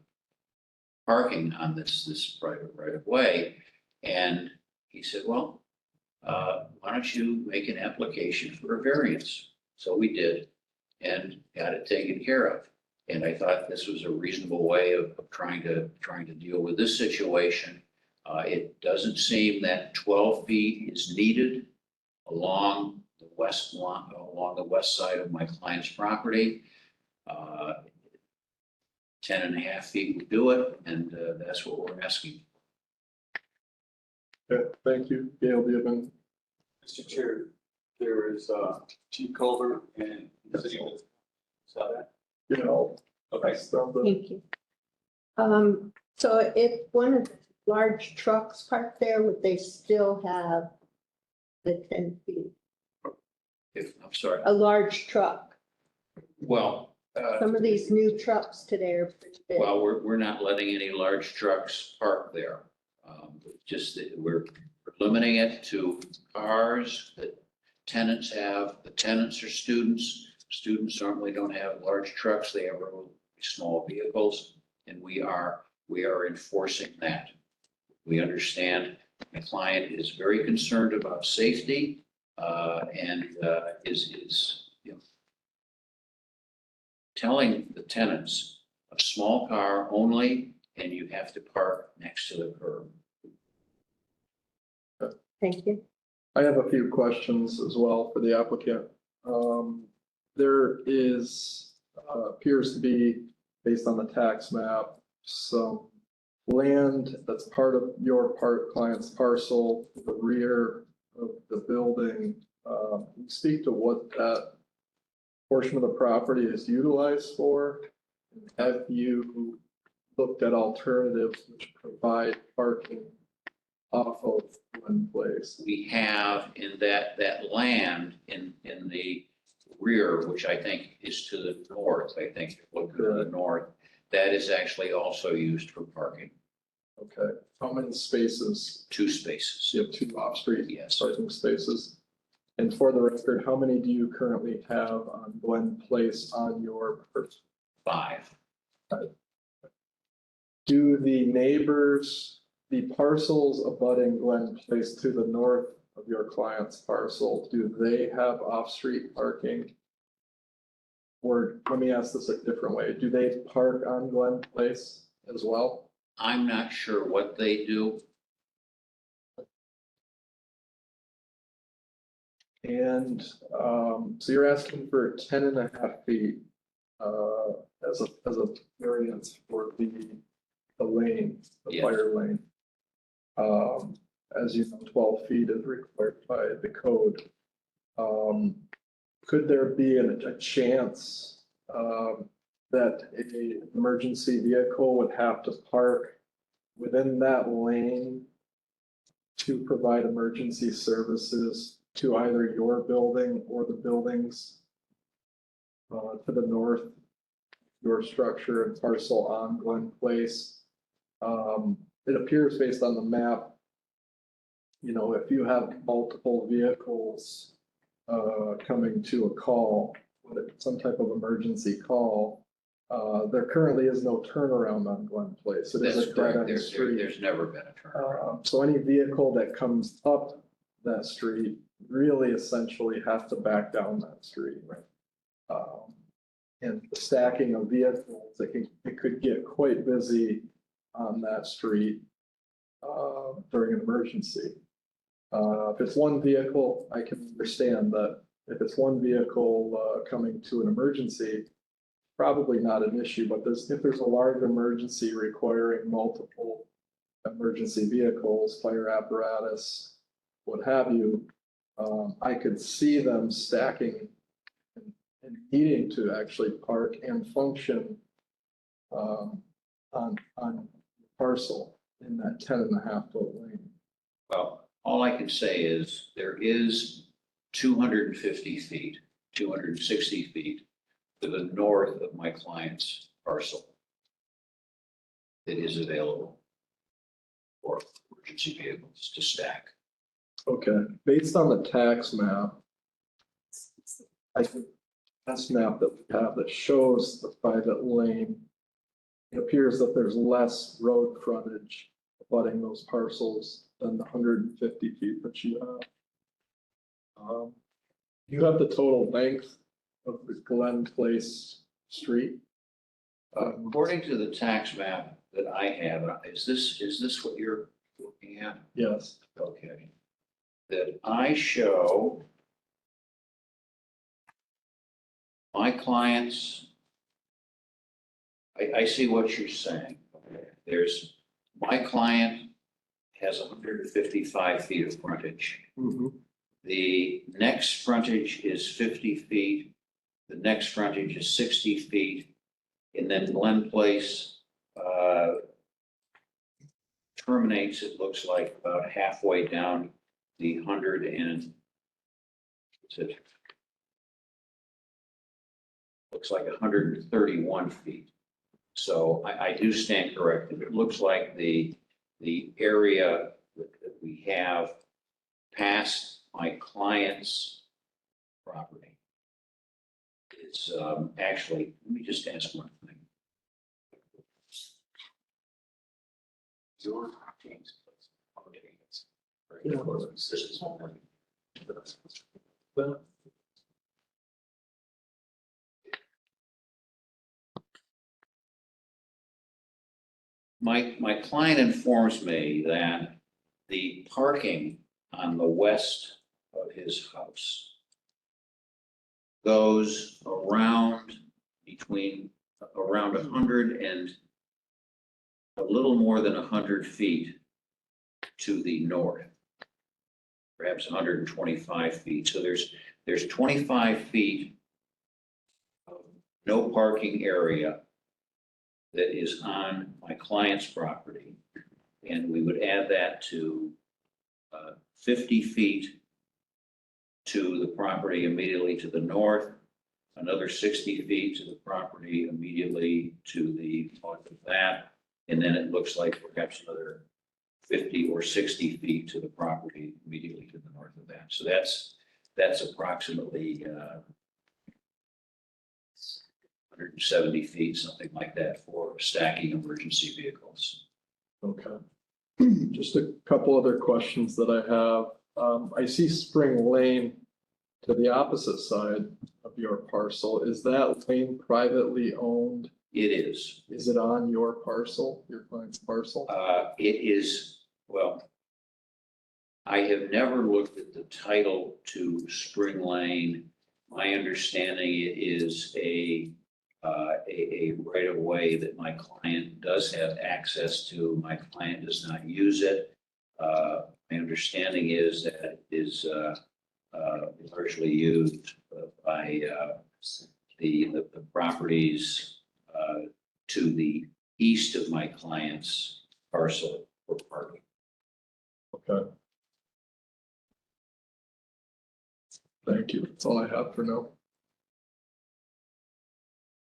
parking on this private right of way. And he said, "Well, why don't you make an application for a variance?" So we did and got it taken care of. And I thought this was a reasonable way of trying to deal with this situation. It doesn't seem that 12 feet is needed along the west side of my client's property. 10.5 feet would do it, and that's what we're asking. Okay, thank you. Gail, do you have any? Mr. Chair, there is Chief Culver and the city of, saw that? You know, Okay. Thank you. So if one of the large trucks parked there, would they still have the 10 feet? I'm sorry. A large truck. Well, Some of these new trucks today are pretty big. well, we're not letting any large trucks park there. Just that we're limiting it to cars that tenants have. The tenants are students. Students normally don't have large trucks. They have really small vehicles, and we are enforcing that. We understand the client is very concerned about safety, and is telling the tenants a small car only, and you have to park next to the curb. Thank you. I have a few questions as well for the applicant. There is, appears to be, based on the tax map, some land that's part of your client's parcel, the rear of the building. Speak to what that portion of the property is utilized for? Have you looked at alternatives which provide parking off of Glen Place? We have in that land in the rear, which I think is to the north, I think, look to the north, that is actually also used for parking. Okay, how many spaces? 2 spaces. You have 2 off-street Yes. parking spaces? And for the record, how many do you currently have on Glen Place on your? 5. Do the neighbors, the parcels abutting Glen Place to the north of your client's parcel, do they have off-street parking? Or let me ask this a different way. Do they park on Glen Place as well? I'm not sure what they do. And so you're asking for 10.5 feet as a variance for the lane, the Yes. fire lane. As you know, 12 feet is required by the code. Could there be a chance that an emergency vehicle would have to park within that lane to provide emergency services to either your building or the buildings to the north, your structure and parcel on Glen Place? It appears based on the map, you know, if you have multiple vehicles coming to a call, some type of emergency call, there currently is no turnaround on Glen Place. It is That's a correct. dead-end street. There's never been a turnaround. So any vehicle that comes up that street really essentially has to back down that street. And the stacking of vehicles, it could get quite busy on that street during an emergency. If it's one vehicle, I can understand that. If it's one vehicle coming to an emergency, probably not an issue, but if there's a large emergency requiring multiple emergency vehicles, fire apparatus, what have you, I could see them stacking and needing to actually park and function on parcel in that 10.5 foot lane. Well, all I can say is there is 250 feet, 260 feet to the north of my client's parcel that is available for emergency vehicles to stack. Okay, based on the tax map, I think this map that we have that shows the private lane, it appears that there's less road frontage abutting those parcels than the 150 feet that you have. You have the total length of the Glen Place street. According to the tax map that I have, is this what you're looking at? Yes. Okay. That I show my clients, I see what you're saying. There's, my client has 155 feet of frontage. Mhm. The next frontage is 50 feet. The next frontage is 60 feet. And then Glen Place terminates, it looks like, about halfway down the 100 and, what's it? Looks like 131 feet. So I do stand corrected. It looks like the area that we have past my client's property. It's actually, let me just ask one thing. Your James place. Okay, it's very close. This is Well, my client informs me that the parking on the west of his house goes around around 100 and a little more than 100 feet to the north, perhaps 125 feet. So there's 25 feet no parking area that is on my client's property. And we would add that to 50 feet to the property immediately to the north, another 60 feet to the property immediately to the north of that. And then it looks like perhaps another 50 or 60 feet to the property immediately to the north of that. So that's approximately 170 feet, something like that, for stacking emergency vehicles. Okay. Just a couple other questions that I have. I see Spring Lane to the opposite side of your parcel. Is that lane privately owned? It is. Is it on your parcel, your client's parcel? It is, well, I have never looked at the title to Spring Lane. My understanding it is a right of way that my client does have access to. My client does not use it. My understanding is that it is largely used by the properties to the east of my client's parcel for parking. Okay. Thank you. That's all I have for now.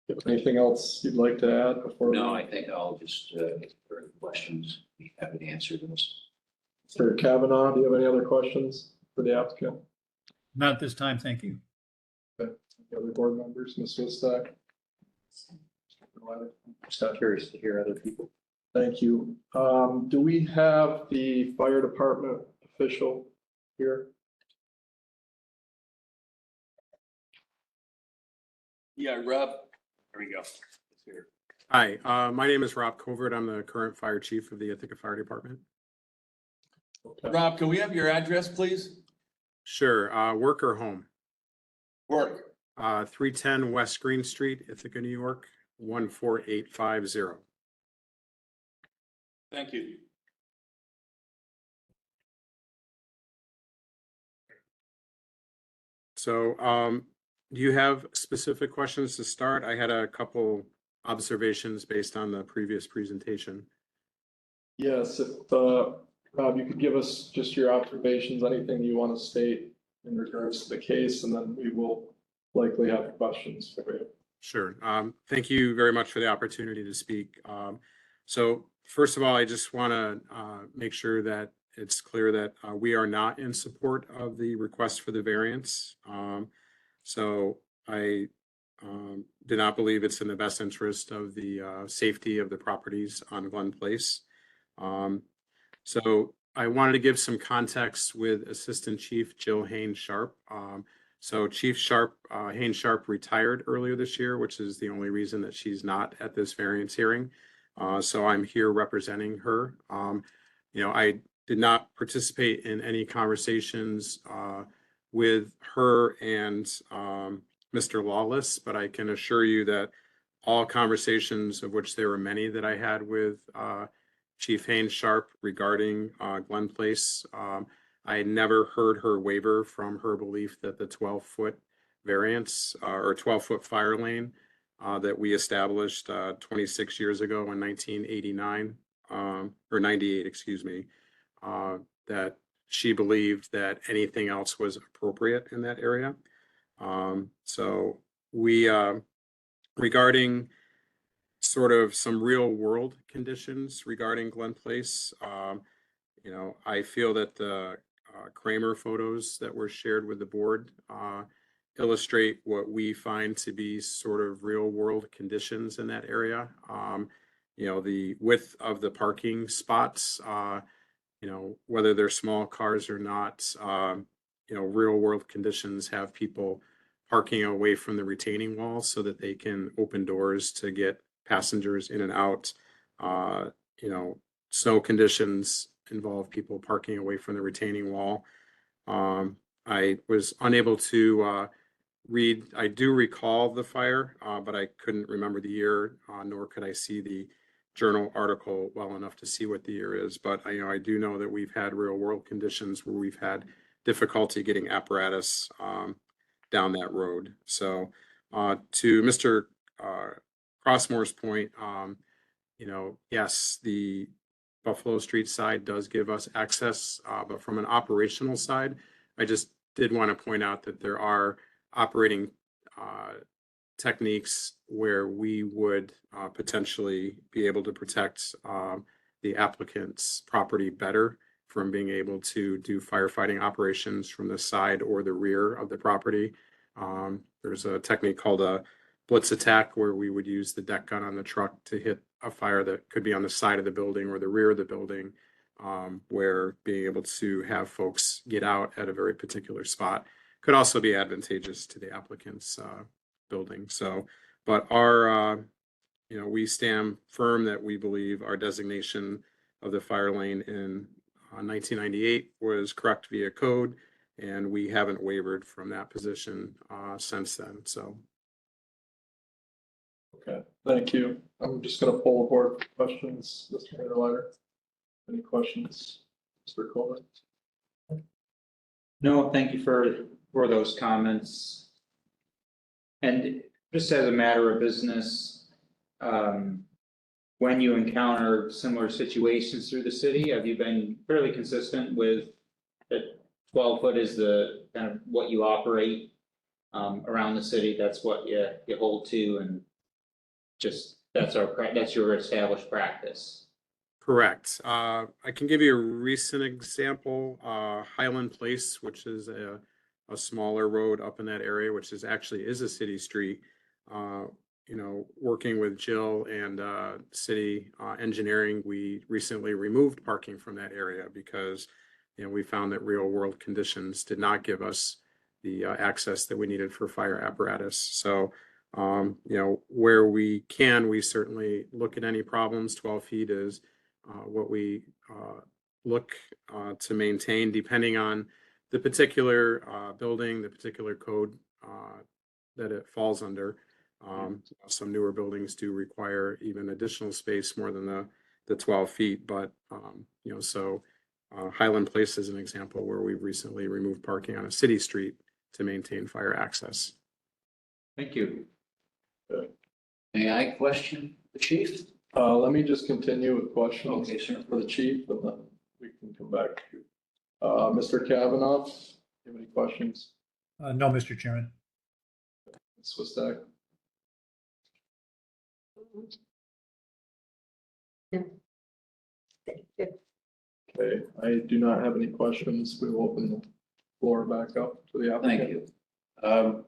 If anything else you'd like to add before? No, I think I'll just, if there are questions, be happy to answer those. Mr. Kavanaugh, do you have any other questions for the applicant? Not at this time, thank you. Okay. Any other board members, Ms. Swistak? Just curious to hear other people. Thank you. Do we have the fire department official here? Yeah, Rob, there we go. It's here. Hi, my name is Rob Covert. I'm the current fire chief of the Ithaca Fire Department. Okay. Rob, can we have your address, please? Sure, work or home? Work. 310 West Green Street, Ithaca, New York, 14850. Thank you. So, do you have specific questions to start? I had a couple observations based on the previous presentation. Yes, if Rob, you could give us just your observations, anything you want to state in regards to the case, and then we will likely have questions for you. Sure. Thank you very much for the opportunity to speak. So first of all, I just want to make sure that it's clear that we are not in support of the request for the variance. So I do not believe it's in the best interest of the safety of the properties on Glen Place. So I wanted to give some context with Assistant Chief Jill Haynes Sharp. So Chief Sharp, Haynes Sharp retired earlier this year, which is the only reason that she's not at this variance hearing. So I'm here representing her. I did not participate in any conversations with her and Mr. Lawless, but I can assure you that all conversations, of which there were many that I had with Chief Haynes Sharp regarding Glen Place, I never heard her waver from her belief that the 12-foot variance or 12-foot fire lane that we established 26 years ago in 1989 or 98, excuse me, that she believed that anything else was appropriate in that area. So we, regarding sort of some real world conditions regarding Glen Place, I feel that the Kramer photos that were shared with the board illustrate what we find to be sort of real world conditions in that area. The width of the parking spots, whether they're small cars or not, real world conditions have people parking away from the retaining wall so that they can open doors to get passengers in and out. Snow conditions involve people parking away from the retaining wall. I was unable to read, I do recall the fire, but I couldn't remember the year, nor could I see the journal article well enough to see what the year is. But I do know that we've had real world conditions where we've had difficulty getting apparatus down that road. So to Mr. Crossmore's point, yes, the Buffalo Street side does give us access, but from an operational side, I just did want to point out that there are operating techniques where we would potentially be able to protect the applicant's property better from being able to do firefighting operations from the side or the rear of the property. There's a technique called a blitz attack where we would use the deck gun on the truck to hit a fire that could be on the side of the building or the rear of the building, where being able to have folks get out at a very particular spot could also be advantageous to the applicant's building. So, but our, we stand firm that we believe our designation of the fire lane in 1998 was correct via code, and we haven't wavered from that position since then. So. Okay, thank you. I'm just gonna poll the board for questions, Mr. Vanderleiter. Any questions, Mr. Coleman? No, thank you for those comments. And just as a matter of business, when you encounter similar situations through the city, have you been fairly consistent with that 12 foot is the kind of what you operate around the city? That's what you hold to, and just that's your established practice. Correct. I can give you a recent example. Highland Place, which is a smaller road up in that area, which is actually a city street. Working with Jill and city engineering, we recently removed parking from that area because we found that real world conditions did not give us the access that we needed for fire apparatus. So where we can, we certainly look at any problems. 12 feet is what we look to maintain, depending on the particular building, the particular code that it falls under. Some newer buildings do require even additional space more than the 12 feet, but so Highland Place is an example where we've recently removed parking on a city street to maintain fire access. Thank you. May I question the chief? Let me just continue with questions. Okay, sir. For the chief, and then we can come back to you. Mr. Kavanaugh, do you have any questions? No, Mr. Chairman. Swistak? Yeah. Thank you. Okay, I do not have any questions. We will open the floor back up to the applicant. Thank you. Mr.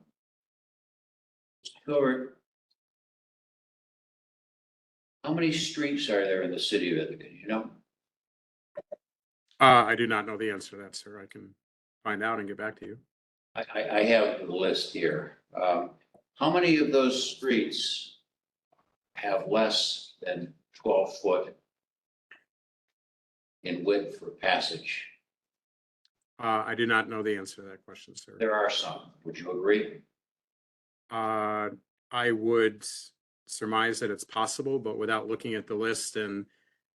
Hilbert, how many streets are there in the city of Ithaca? You know? I do not know the answer to that, sir. I can find out and get back to you. I have the list here. How many of those streets have less than 12 foot in width for passage? I do not know the answer to that question, sir. There are some. Would you agree? I would surmise that it's possible, but without looking at the list and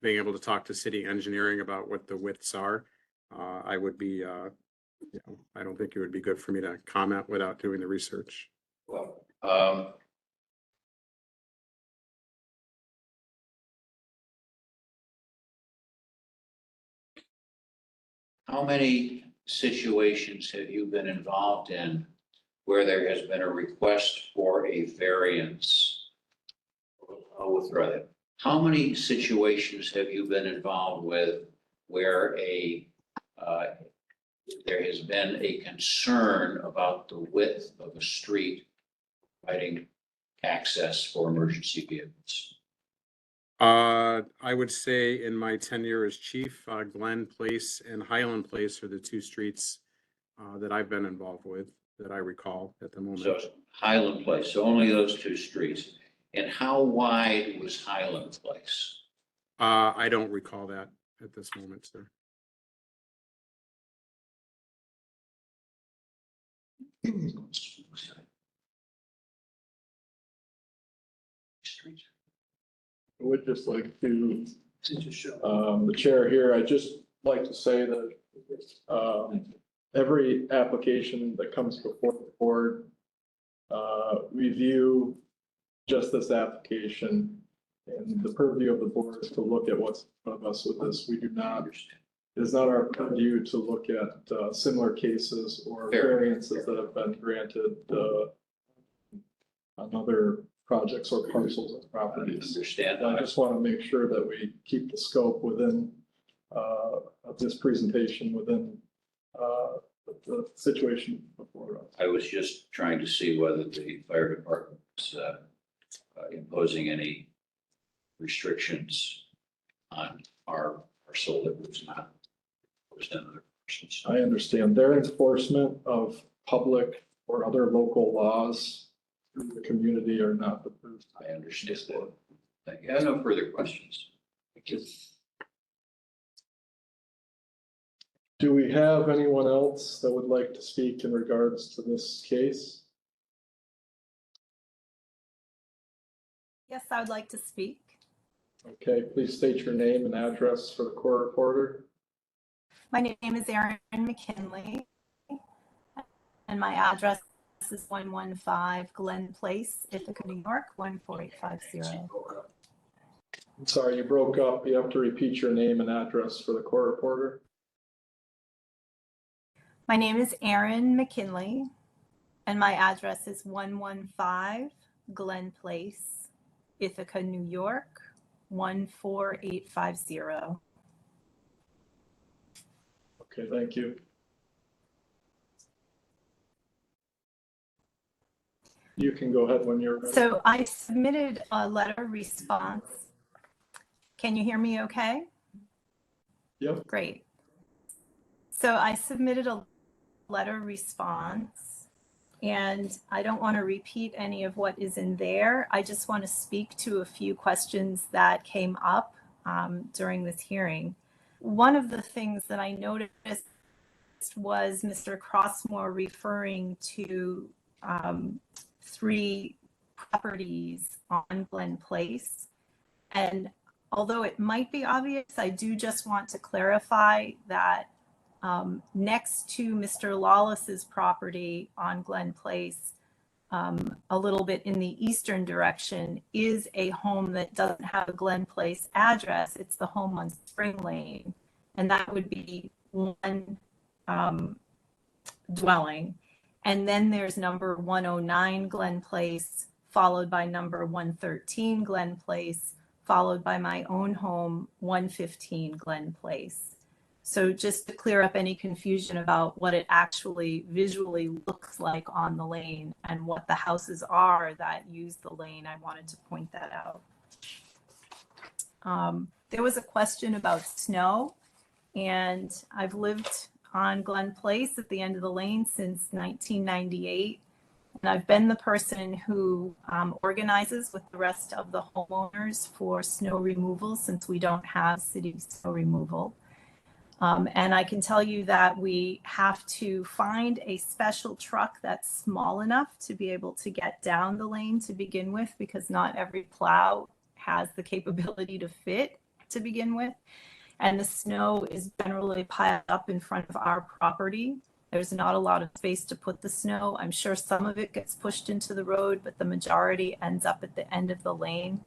being able to talk to city engineering about what the widths are, I would be, I don't think it would be good for me to comment without doing the research. Well, how many situations have you been involved in where there has been a request for a variance? I'll withdraw that. How many situations have you been involved with where there has been a concern about the width of a street providing access for emergency vehicles? I would say in my tenure as chief, Glen Place and Highland Place are the two streets that I've been involved with that I recall at the moment. So Highland Place, so only those two streets. And how wide was Highland Place? I don't recall that at this moment, sir. I would just like to, the chair here, I'd just like to say that every application that comes before the board, we view just this application and the purview of the board is to look at what's in front of us with this. We do not, it is not our purview to look at similar cases or Fair. variances that have been granted on other projects or parcels of properties. Understand. I just want to make sure that we keep the scope within of this presentation within the situation before us. I was just trying to see whether the fire department was imposing any restrictions on our parcel that was not imposed on other persons. I understand their enforcement of public or other local laws through the community are not approved. I understand that. Thank you. I have no further questions. Thank you. Do we have anyone else that would like to speak in regards to this case? Yes, I would like to speak. Okay, please state your name and address for the court reporter. My name is Erin McKinley, and my address is 115 Glen Place, Ithaca, New York, 14850. I'm sorry, you broke up. You have to repeat your name and address for the court reporter. My name is Erin McKinley, and my address is 115 Glen Place, Ithaca, New York, 14850. Okay, thank you. You can go ahead when you're ready. So I submitted a letter response. Can you hear me okay? Yep. Great. So I submitted a letter response, and I don't want to repeat any of what is in there. I just want to speak to a few questions that came up during this hearing. One of the things that I noticed was Mr. Crossmore referring to 3 properties on Glen Place. And although it might be obvious, I do just want to clarify that next to Mr. Lawless's property on Glen Place, a little bit in the eastern direction, is a home that doesn't have a Glen Place address. It's the home on Spring Lane, and that would be one dwelling. And then there's number 109 Glen Place, followed by number 113 Glen Place, followed by my own home, 115 Glen Place. So just to clear up any confusion about what it actually visually looks like on the lane and what the houses are that use the lane, I wanted to point that out. There was a question about snow, and I've lived on Glen Place at the end of the lane since 1998. And I've been the person who organizes with the rest of the homeowners for snow removal since we don't have city snow removal. And I can tell you that we have to find a special truck that's small enough to be able to get down the lane to begin with, because not every plow has the capability to fit to begin with. And the snow is generally piled up in front of our property. There's not a lot of space to put the snow. I'm sure some of it gets pushed into the road, but the majority ends up at the end of the lane.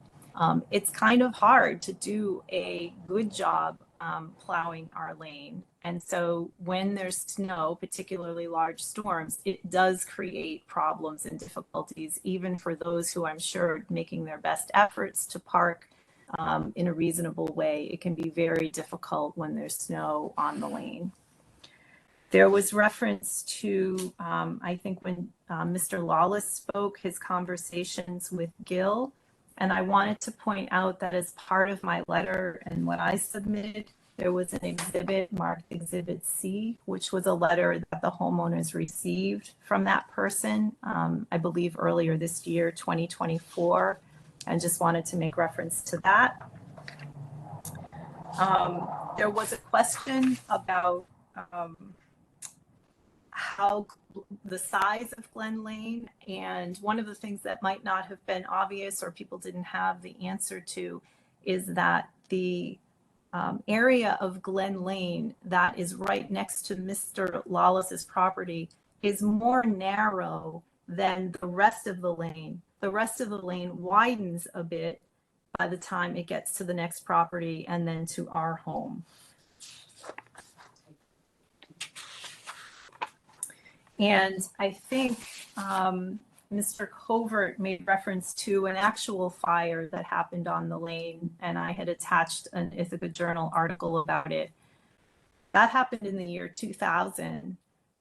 It's kind of hard to do a good job plowing our lane. And so when there's snow, particularly large storms, it does create problems and difficulties, even for those who I'm sure making their best efforts to park in a reasonable way. It can be very difficult when there's snow on the lane. There was reference to, I think when Mr. Lawless spoke, his conversations with Gil. And I wanted to point out that as part of my letter and what I submitted, there was an exhibit marked Exhibit C, which was a letter that the homeowners received from that person, I believe earlier this year, 2024, and just wanted to make reference to that. There was a question about how the size of Glen Lane, and one of the things that might not have been obvious or people didn't have the answer to is that the area of Glen Lane that is right next to Mr. Lawless's property is more narrow than the rest of the lane, the rest of the lane widens a bit by the time it gets to the next property and then to our home. And I think Mr. Covert made reference to an actual fire that happened on the lane, and I had attached an Ithaca Journal article about it. That happened in the year 2000,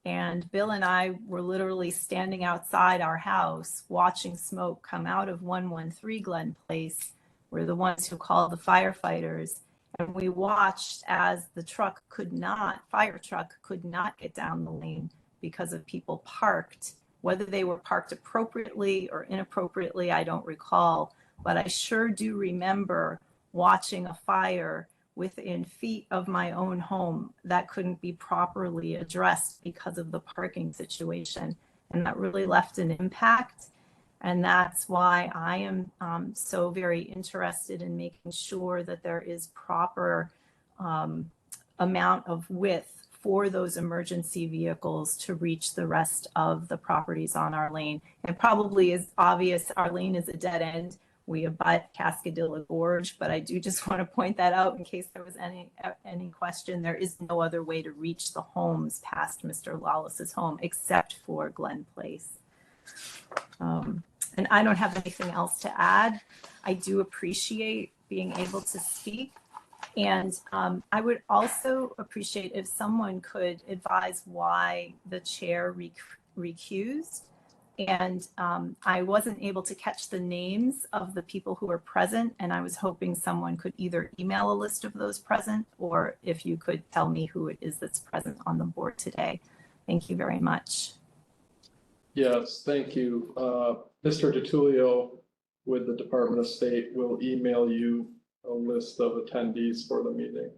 and Bill and I were literally standing outside our house watching smoke come out of 113 Glen Place. We're the ones who called the firefighters, and we watched as the fire truck could not get down the lane because of people parked. Whether they were parked appropriately or inappropriately, I don't recall, but I sure do remember watching a fire within feet of my own home that couldn't be properly addressed because of the parking situation. And that really left an impact. And that's why I am so very interested in making sure that there is proper amount of width for those emergency vehicles to reach the rest of the properties on our lane. And probably is obvious, our lane is a dead end. We abut Cascadilla Gorge, but I do just want to point that out in case there was any question. There is no other way to reach the homes past Mr. Lawless's home except for Glen Place. And I don't have anything else to add. I do appreciate being able to speak. And I would also appreciate if someone could advise why the chair recused. And I wasn't able to catch the names of the people who were present, and I was hoping someone could either email a list of those present, or if you could tell me who it is that's present on the board today. Thank you very much. Yes, thank you. Mr. DiTullio with the Department of State will email you a list of attendees for the meeting.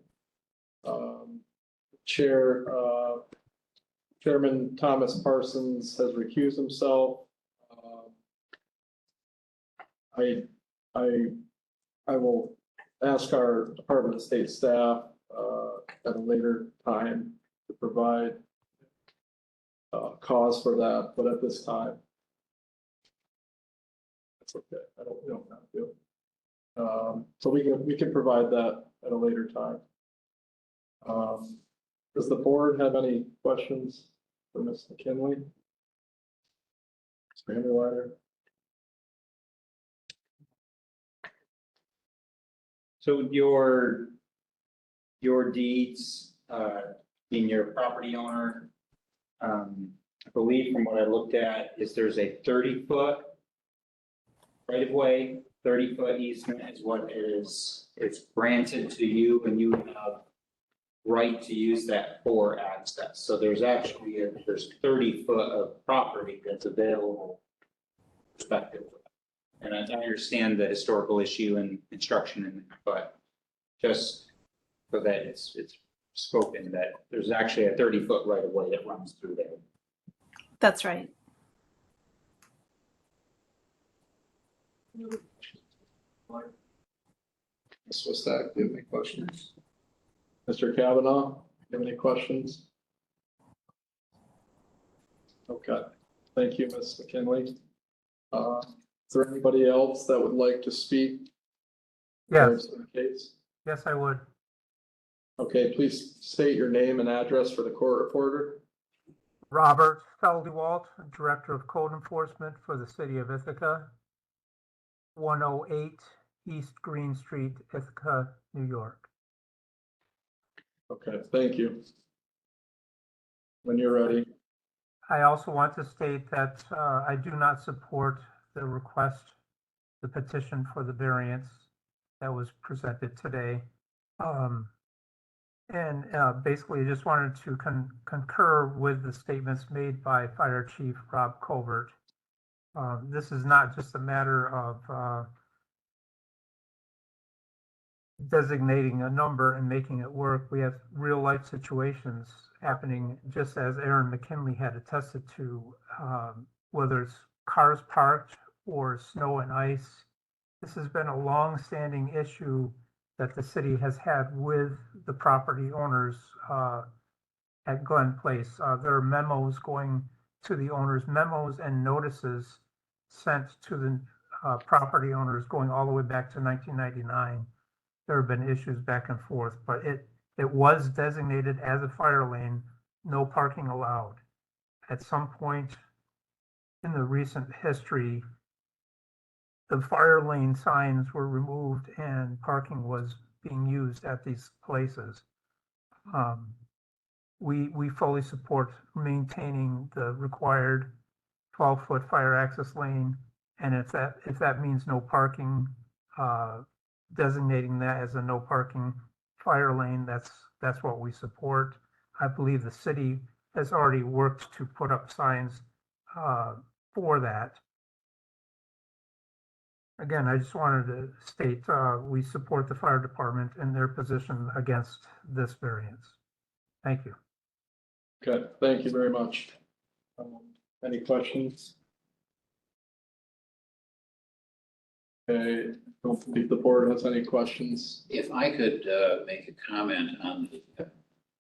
Chairman Thomas Parsons has recused himself. I will ask our Department of State staff at a later time to provide cause for that, but at this time, it's okay. We don't have to. So we can provide that at a later time. Does the board have any questions for Ms. McKinley? Mr. Hinderleiter? So your deeds, being your property owner, I believe from what I looked at is there's a 30-foot right of way, 30-foot easement is what it's granted to you, and you have right to use that for access. So there's actually there's 30-foot of property that's available respectively. And I understand the historical issue and construction, but just so that it's spoken that there's actually a 30-foot right of way that runs through there. That's right. Ms. Swistak, do you have any questions? Mr. Kavanaugh, do you have any questions? Okay, thank you, Ms. McKinley. Is there anybody else that would like to speak? Yes. Case? Yes, I would. Okay, please state your name and address for the court reporter. Robert Feldewalt, Director of Code Enforcement for the City of Ithaca, 108 East Green Street, Ithaca, New York. Okay, thank you. When you're ready. I also want to state that I do not support the request, the petition for the variance that was presented today. Basically, I just wanted to concur with the statements made by Fire Chief Rob Covert. This is not just a matter of designating a number and making it work. We have real life situations happening, just as Aaron McKinley had attested to, whether it's cars parked or snow and ice. This has been a long-standing issue that the city has had with the property owners at Glen Place. There are memos going to the owners, memos and notices sent to the property owners going all the way back to 1999. There have been issues back and forth, but it was designated as a fire lane, no parking allowed. At some point in the recent history, the fire lane signs were removed and parking was being used at these places. We fully support maintaining the required 12-foot fire access lane. And if that means no parking, designating that as a no parking fire lane, that's what we support. I believe the city has already worked to put up signs for that. Again, I just wanted to state we support the fire department in their position against this variance. Thank you. Okay, thank you very much. Any questions? Okay, don't believe the board has any questions. If I could make a comment on the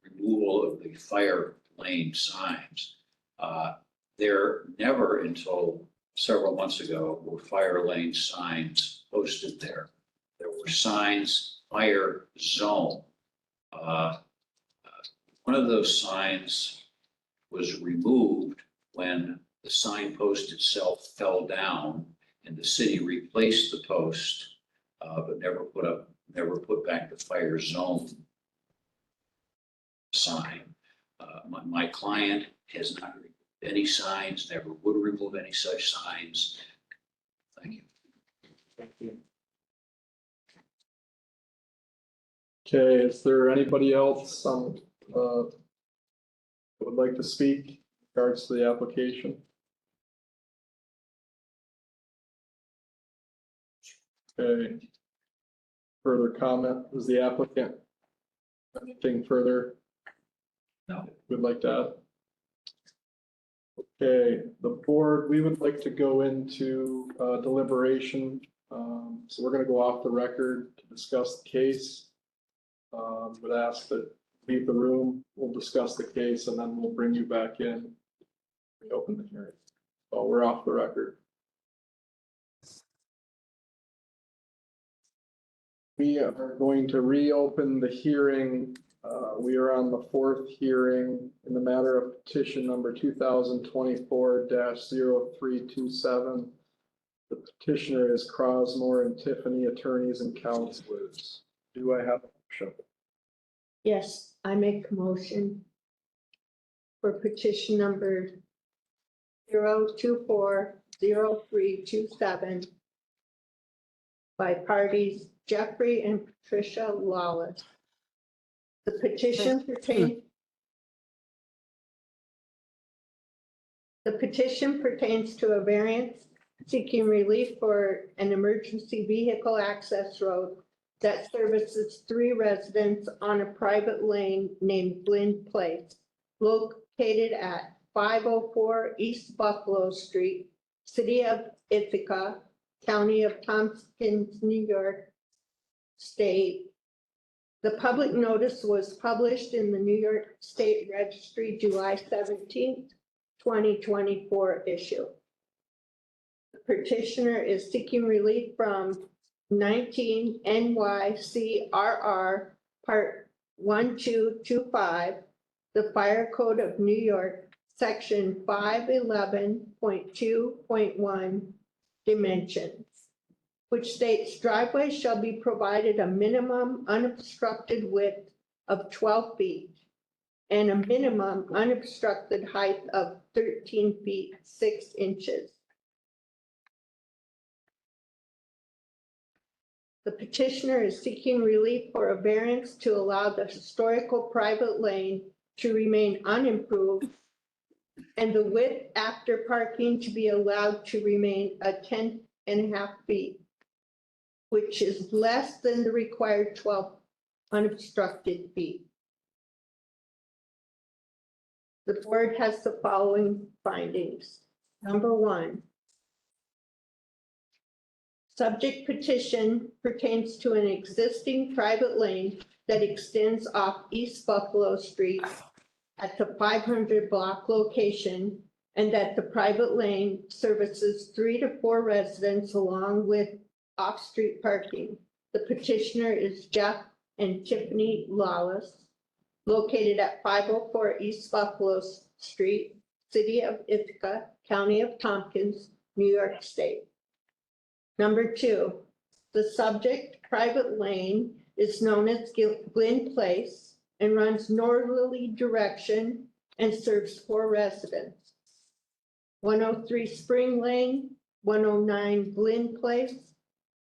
removal of the fire lane signs. There never until several months ago were fire lane signs posted there. There were signs, fire zone. One of those signs was removed when the signpost itself fell down and the city replaced the post, but never put back the fire zone sign. My client has not removed any signs, never would remove any such signs. Thank you. Thank you. Okay, is there anybody else that would like to speak in regards to the application? Okay. Further comment? Is the applicant anything further? No. Would like to add? Okay, the board, we would like to go into deliberation. So we're going to go off the record to discuss the case. Would ask that leave the room. We'll discuss the case and then we'll bring you back in. Reopen the hearing. So we're off the record. We are going to reopen the hearing. We are on the fourth hearing in the matter of petition number 2024-0327. The petitioner is Crosmore and Tiffany, attorneys and counselors. Do I have a motion? Yes, I make a motion for petition number 0240327 by parties Jeffrey and Patricia Lawless. The petition pertains to a variance seeking relief for an emergency vehicle access road that services 3 residents on a private lane named Glen Place, located at 504 East Buffalo Street, City of Ithaca, County of Tompkins, New York State. The public notice was published in the New York State Registry July 17th, 2024 issue. The petitioner is seeking relief from 19 NYCRR Part 1225, the Fire Code of New York, Section 511.2.1, dimensions, which states driveways shall be provided a minimum unobstructed width of 12 feet and a minimum unobstructed height of 13 feet 6 inches. The petitioner is seeking relief for a variance to allow the historical private lane to remain unimproved and the width after parking to be allowed to remain a 10.5 feet, which is less than the required 12 unobstructed feet. The board has the following findings. Number 1, subject petition pertains to an existing private lane that extends off East Buffalo Street at the 500 block location and that the private lane services 3 to 4 residents along with off-street parking. The petitioner is Jeff and Tiffany Lawless, located at 504 East Buffalo Street, City of Ithaca, County of Tompkins, New York State. Number 2, the subject private lane is known as Glen Place and runs northerly direction and serves 4 residents. 103 Spring Lane, 109 Glen Place,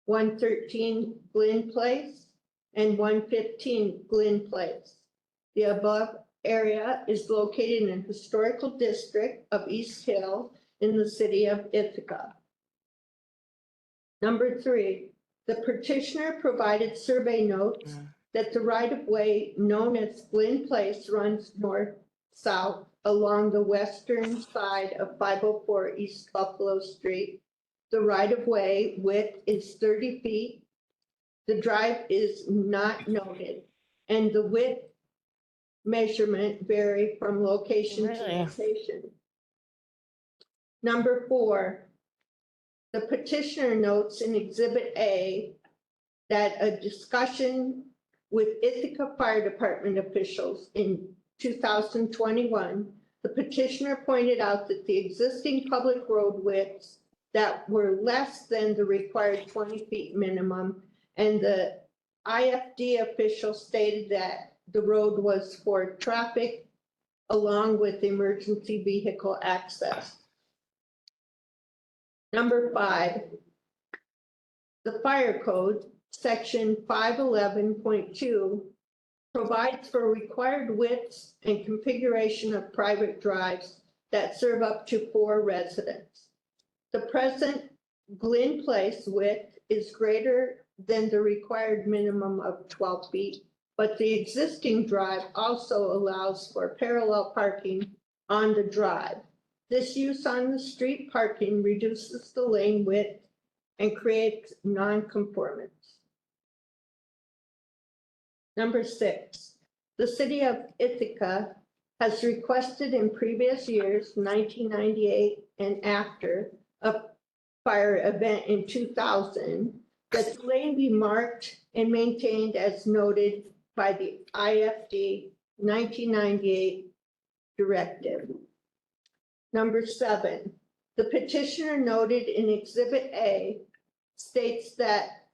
113 Glen Place, and 115 Glen Place. The above area is located in a historical district of East Hill in the city of Ithaca. Number 3, the petitioner provided survey notes that the right-of-way known as Glen Place runs north-south along the western side of 504 East Buffalo Street. The right-of-way width is 30 feet. The drive is not noted, and the width measurement vary from location to Really? location. Number 4, the petitioner notes in Exhibit A that a discussion with Ithaca Fire Department officials in 2021, the petitioner pointed out that the existing public road widths that were less than the required 20 feet minimum, and the IFD official stated that the road was for traffic along with emergency vehicle access. Number 5, the fire code, section 511.2, provides for required widths and configuration of private drives that serve up to 4 residents. The present Glen Place width is greater than the required minimum of 12 feet, but the existing drive also allows for parallel parking on the drive. This use on the street parking reduces the lane width and creates nonconformance. Number 6, the city of Ithaca has requested in previous years, 1998 and after, a fire event in 2000, that the lane be marked and maintained as noted by the IFD 1998 directive. Number 7, the petitioner noted in Exhibit A states that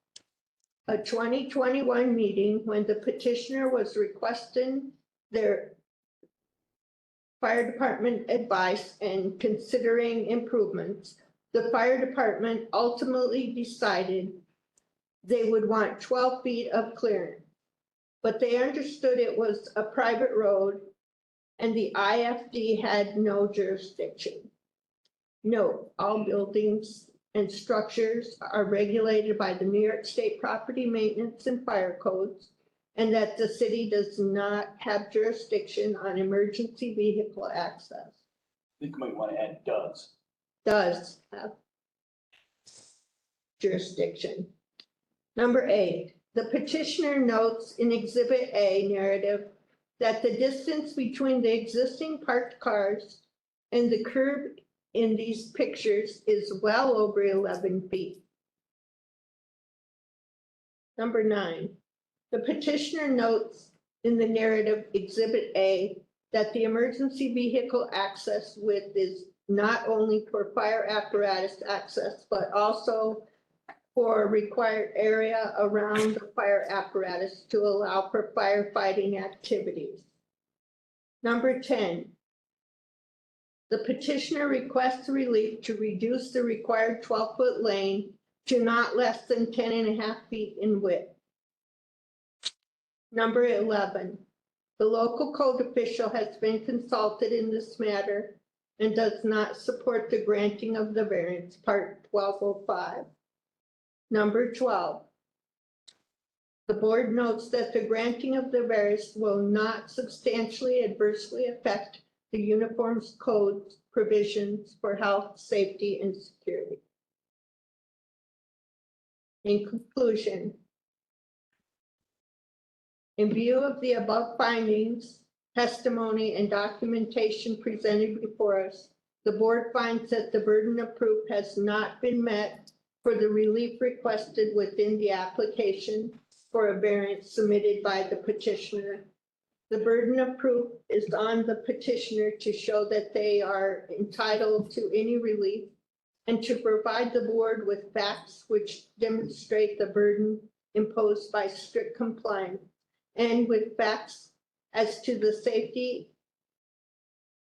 a 2021 meeting when the petitioner was requesting their fire department advice and considering improvements, the fire department ultimately decided they would want 12 feet of clearance, but they understood it was a private road and the IFD had no jurisdiction. Note, all buildings and structures are regulated by the New York State Property Maintenance and Fire Codes, and that the city does not have jurisdiction on emergency vehicle access. I think we might want to add does. Does have jurisdiction. Number 8, the petitioner notes in Exhibit A narrative that the distance between the existing parked cars and the curb in these pictures is well over 11 feet. Number 9, the petitioner notes in the narrative Exhibit A that the emergency vehicle access width is not only for fire apparatus access, but also for required area around the fire apparatus to allow for firefighting activities. Number 10, the petitioner requests relief to reduce the required 12-foot lane to not less than 10.5 feet in width. Number 11, the local code official has been consulted in this matter and does not support the granting of the variance, Part 1205. Number 12, the board notes that the granting of the variance will not substantially adversely affect the Uniform Code's provisions for health, safety, and security. In conclusion, in view of the above findings, testimony, and documentation presented before us, The board finds that the burden of proof has not been met for the relief requested within the application for a variance submitted by the petitioner. The burden of proof is on the petitioner to show that they are entitled to any relief and to provide the board with facts which demonstrate the burden imposed by strict compliance and with facts as to the safety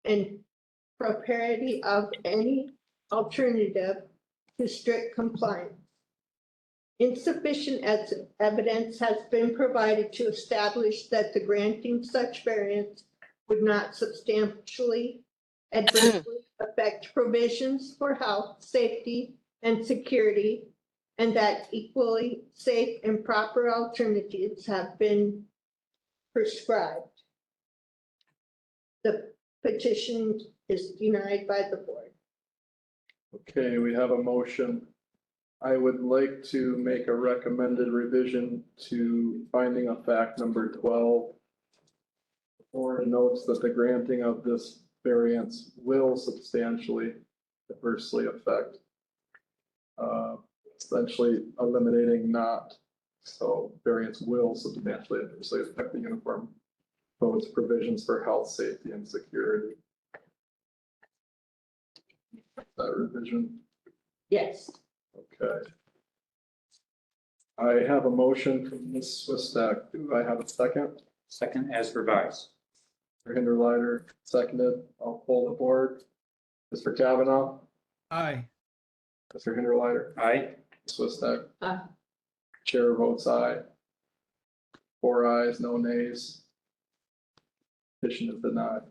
and propriety of any alternative to strict compliance. Insufficient as evidence has been provided to establish that the granting such variance would not substantially adversely affect provisions for health, safety, and security, and that equally safe and proper alternatives have been prescribed. The petition is denied by the board. Okay, we have a motion. I would like to make a recommended revision to finding of fact number 12. The board notes that the granting of this variance will substantially adversely affect, essentially eliminating not, so variance will substantially adversely affect the uniform code's provisions for health, safety, and security. That revision. Yes. Okay. I have a motion from Ms. Swistak. Do I have a second? Second as revised. Mr. Hinderleiter, seconded. I'll poll the board. Mr. Kavanaugh, Aye. Mr. Hinderleiter, Aye. Ms. Swistak. Aye. Chair votes aye. 4 ayes, no nays. Petition is denied.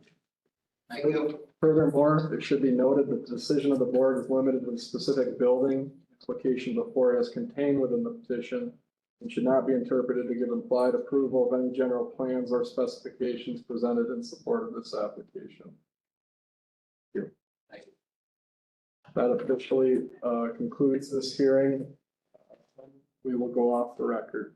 Thank you. Furthermore, it should be noted that the decision of the board is limited to the specific building application before it as contained within the petition and should not be interpreted to give implied approval of any general plans or specifications presented in support of this application. Thank you. That officially concludes this hearing. We will go off the record.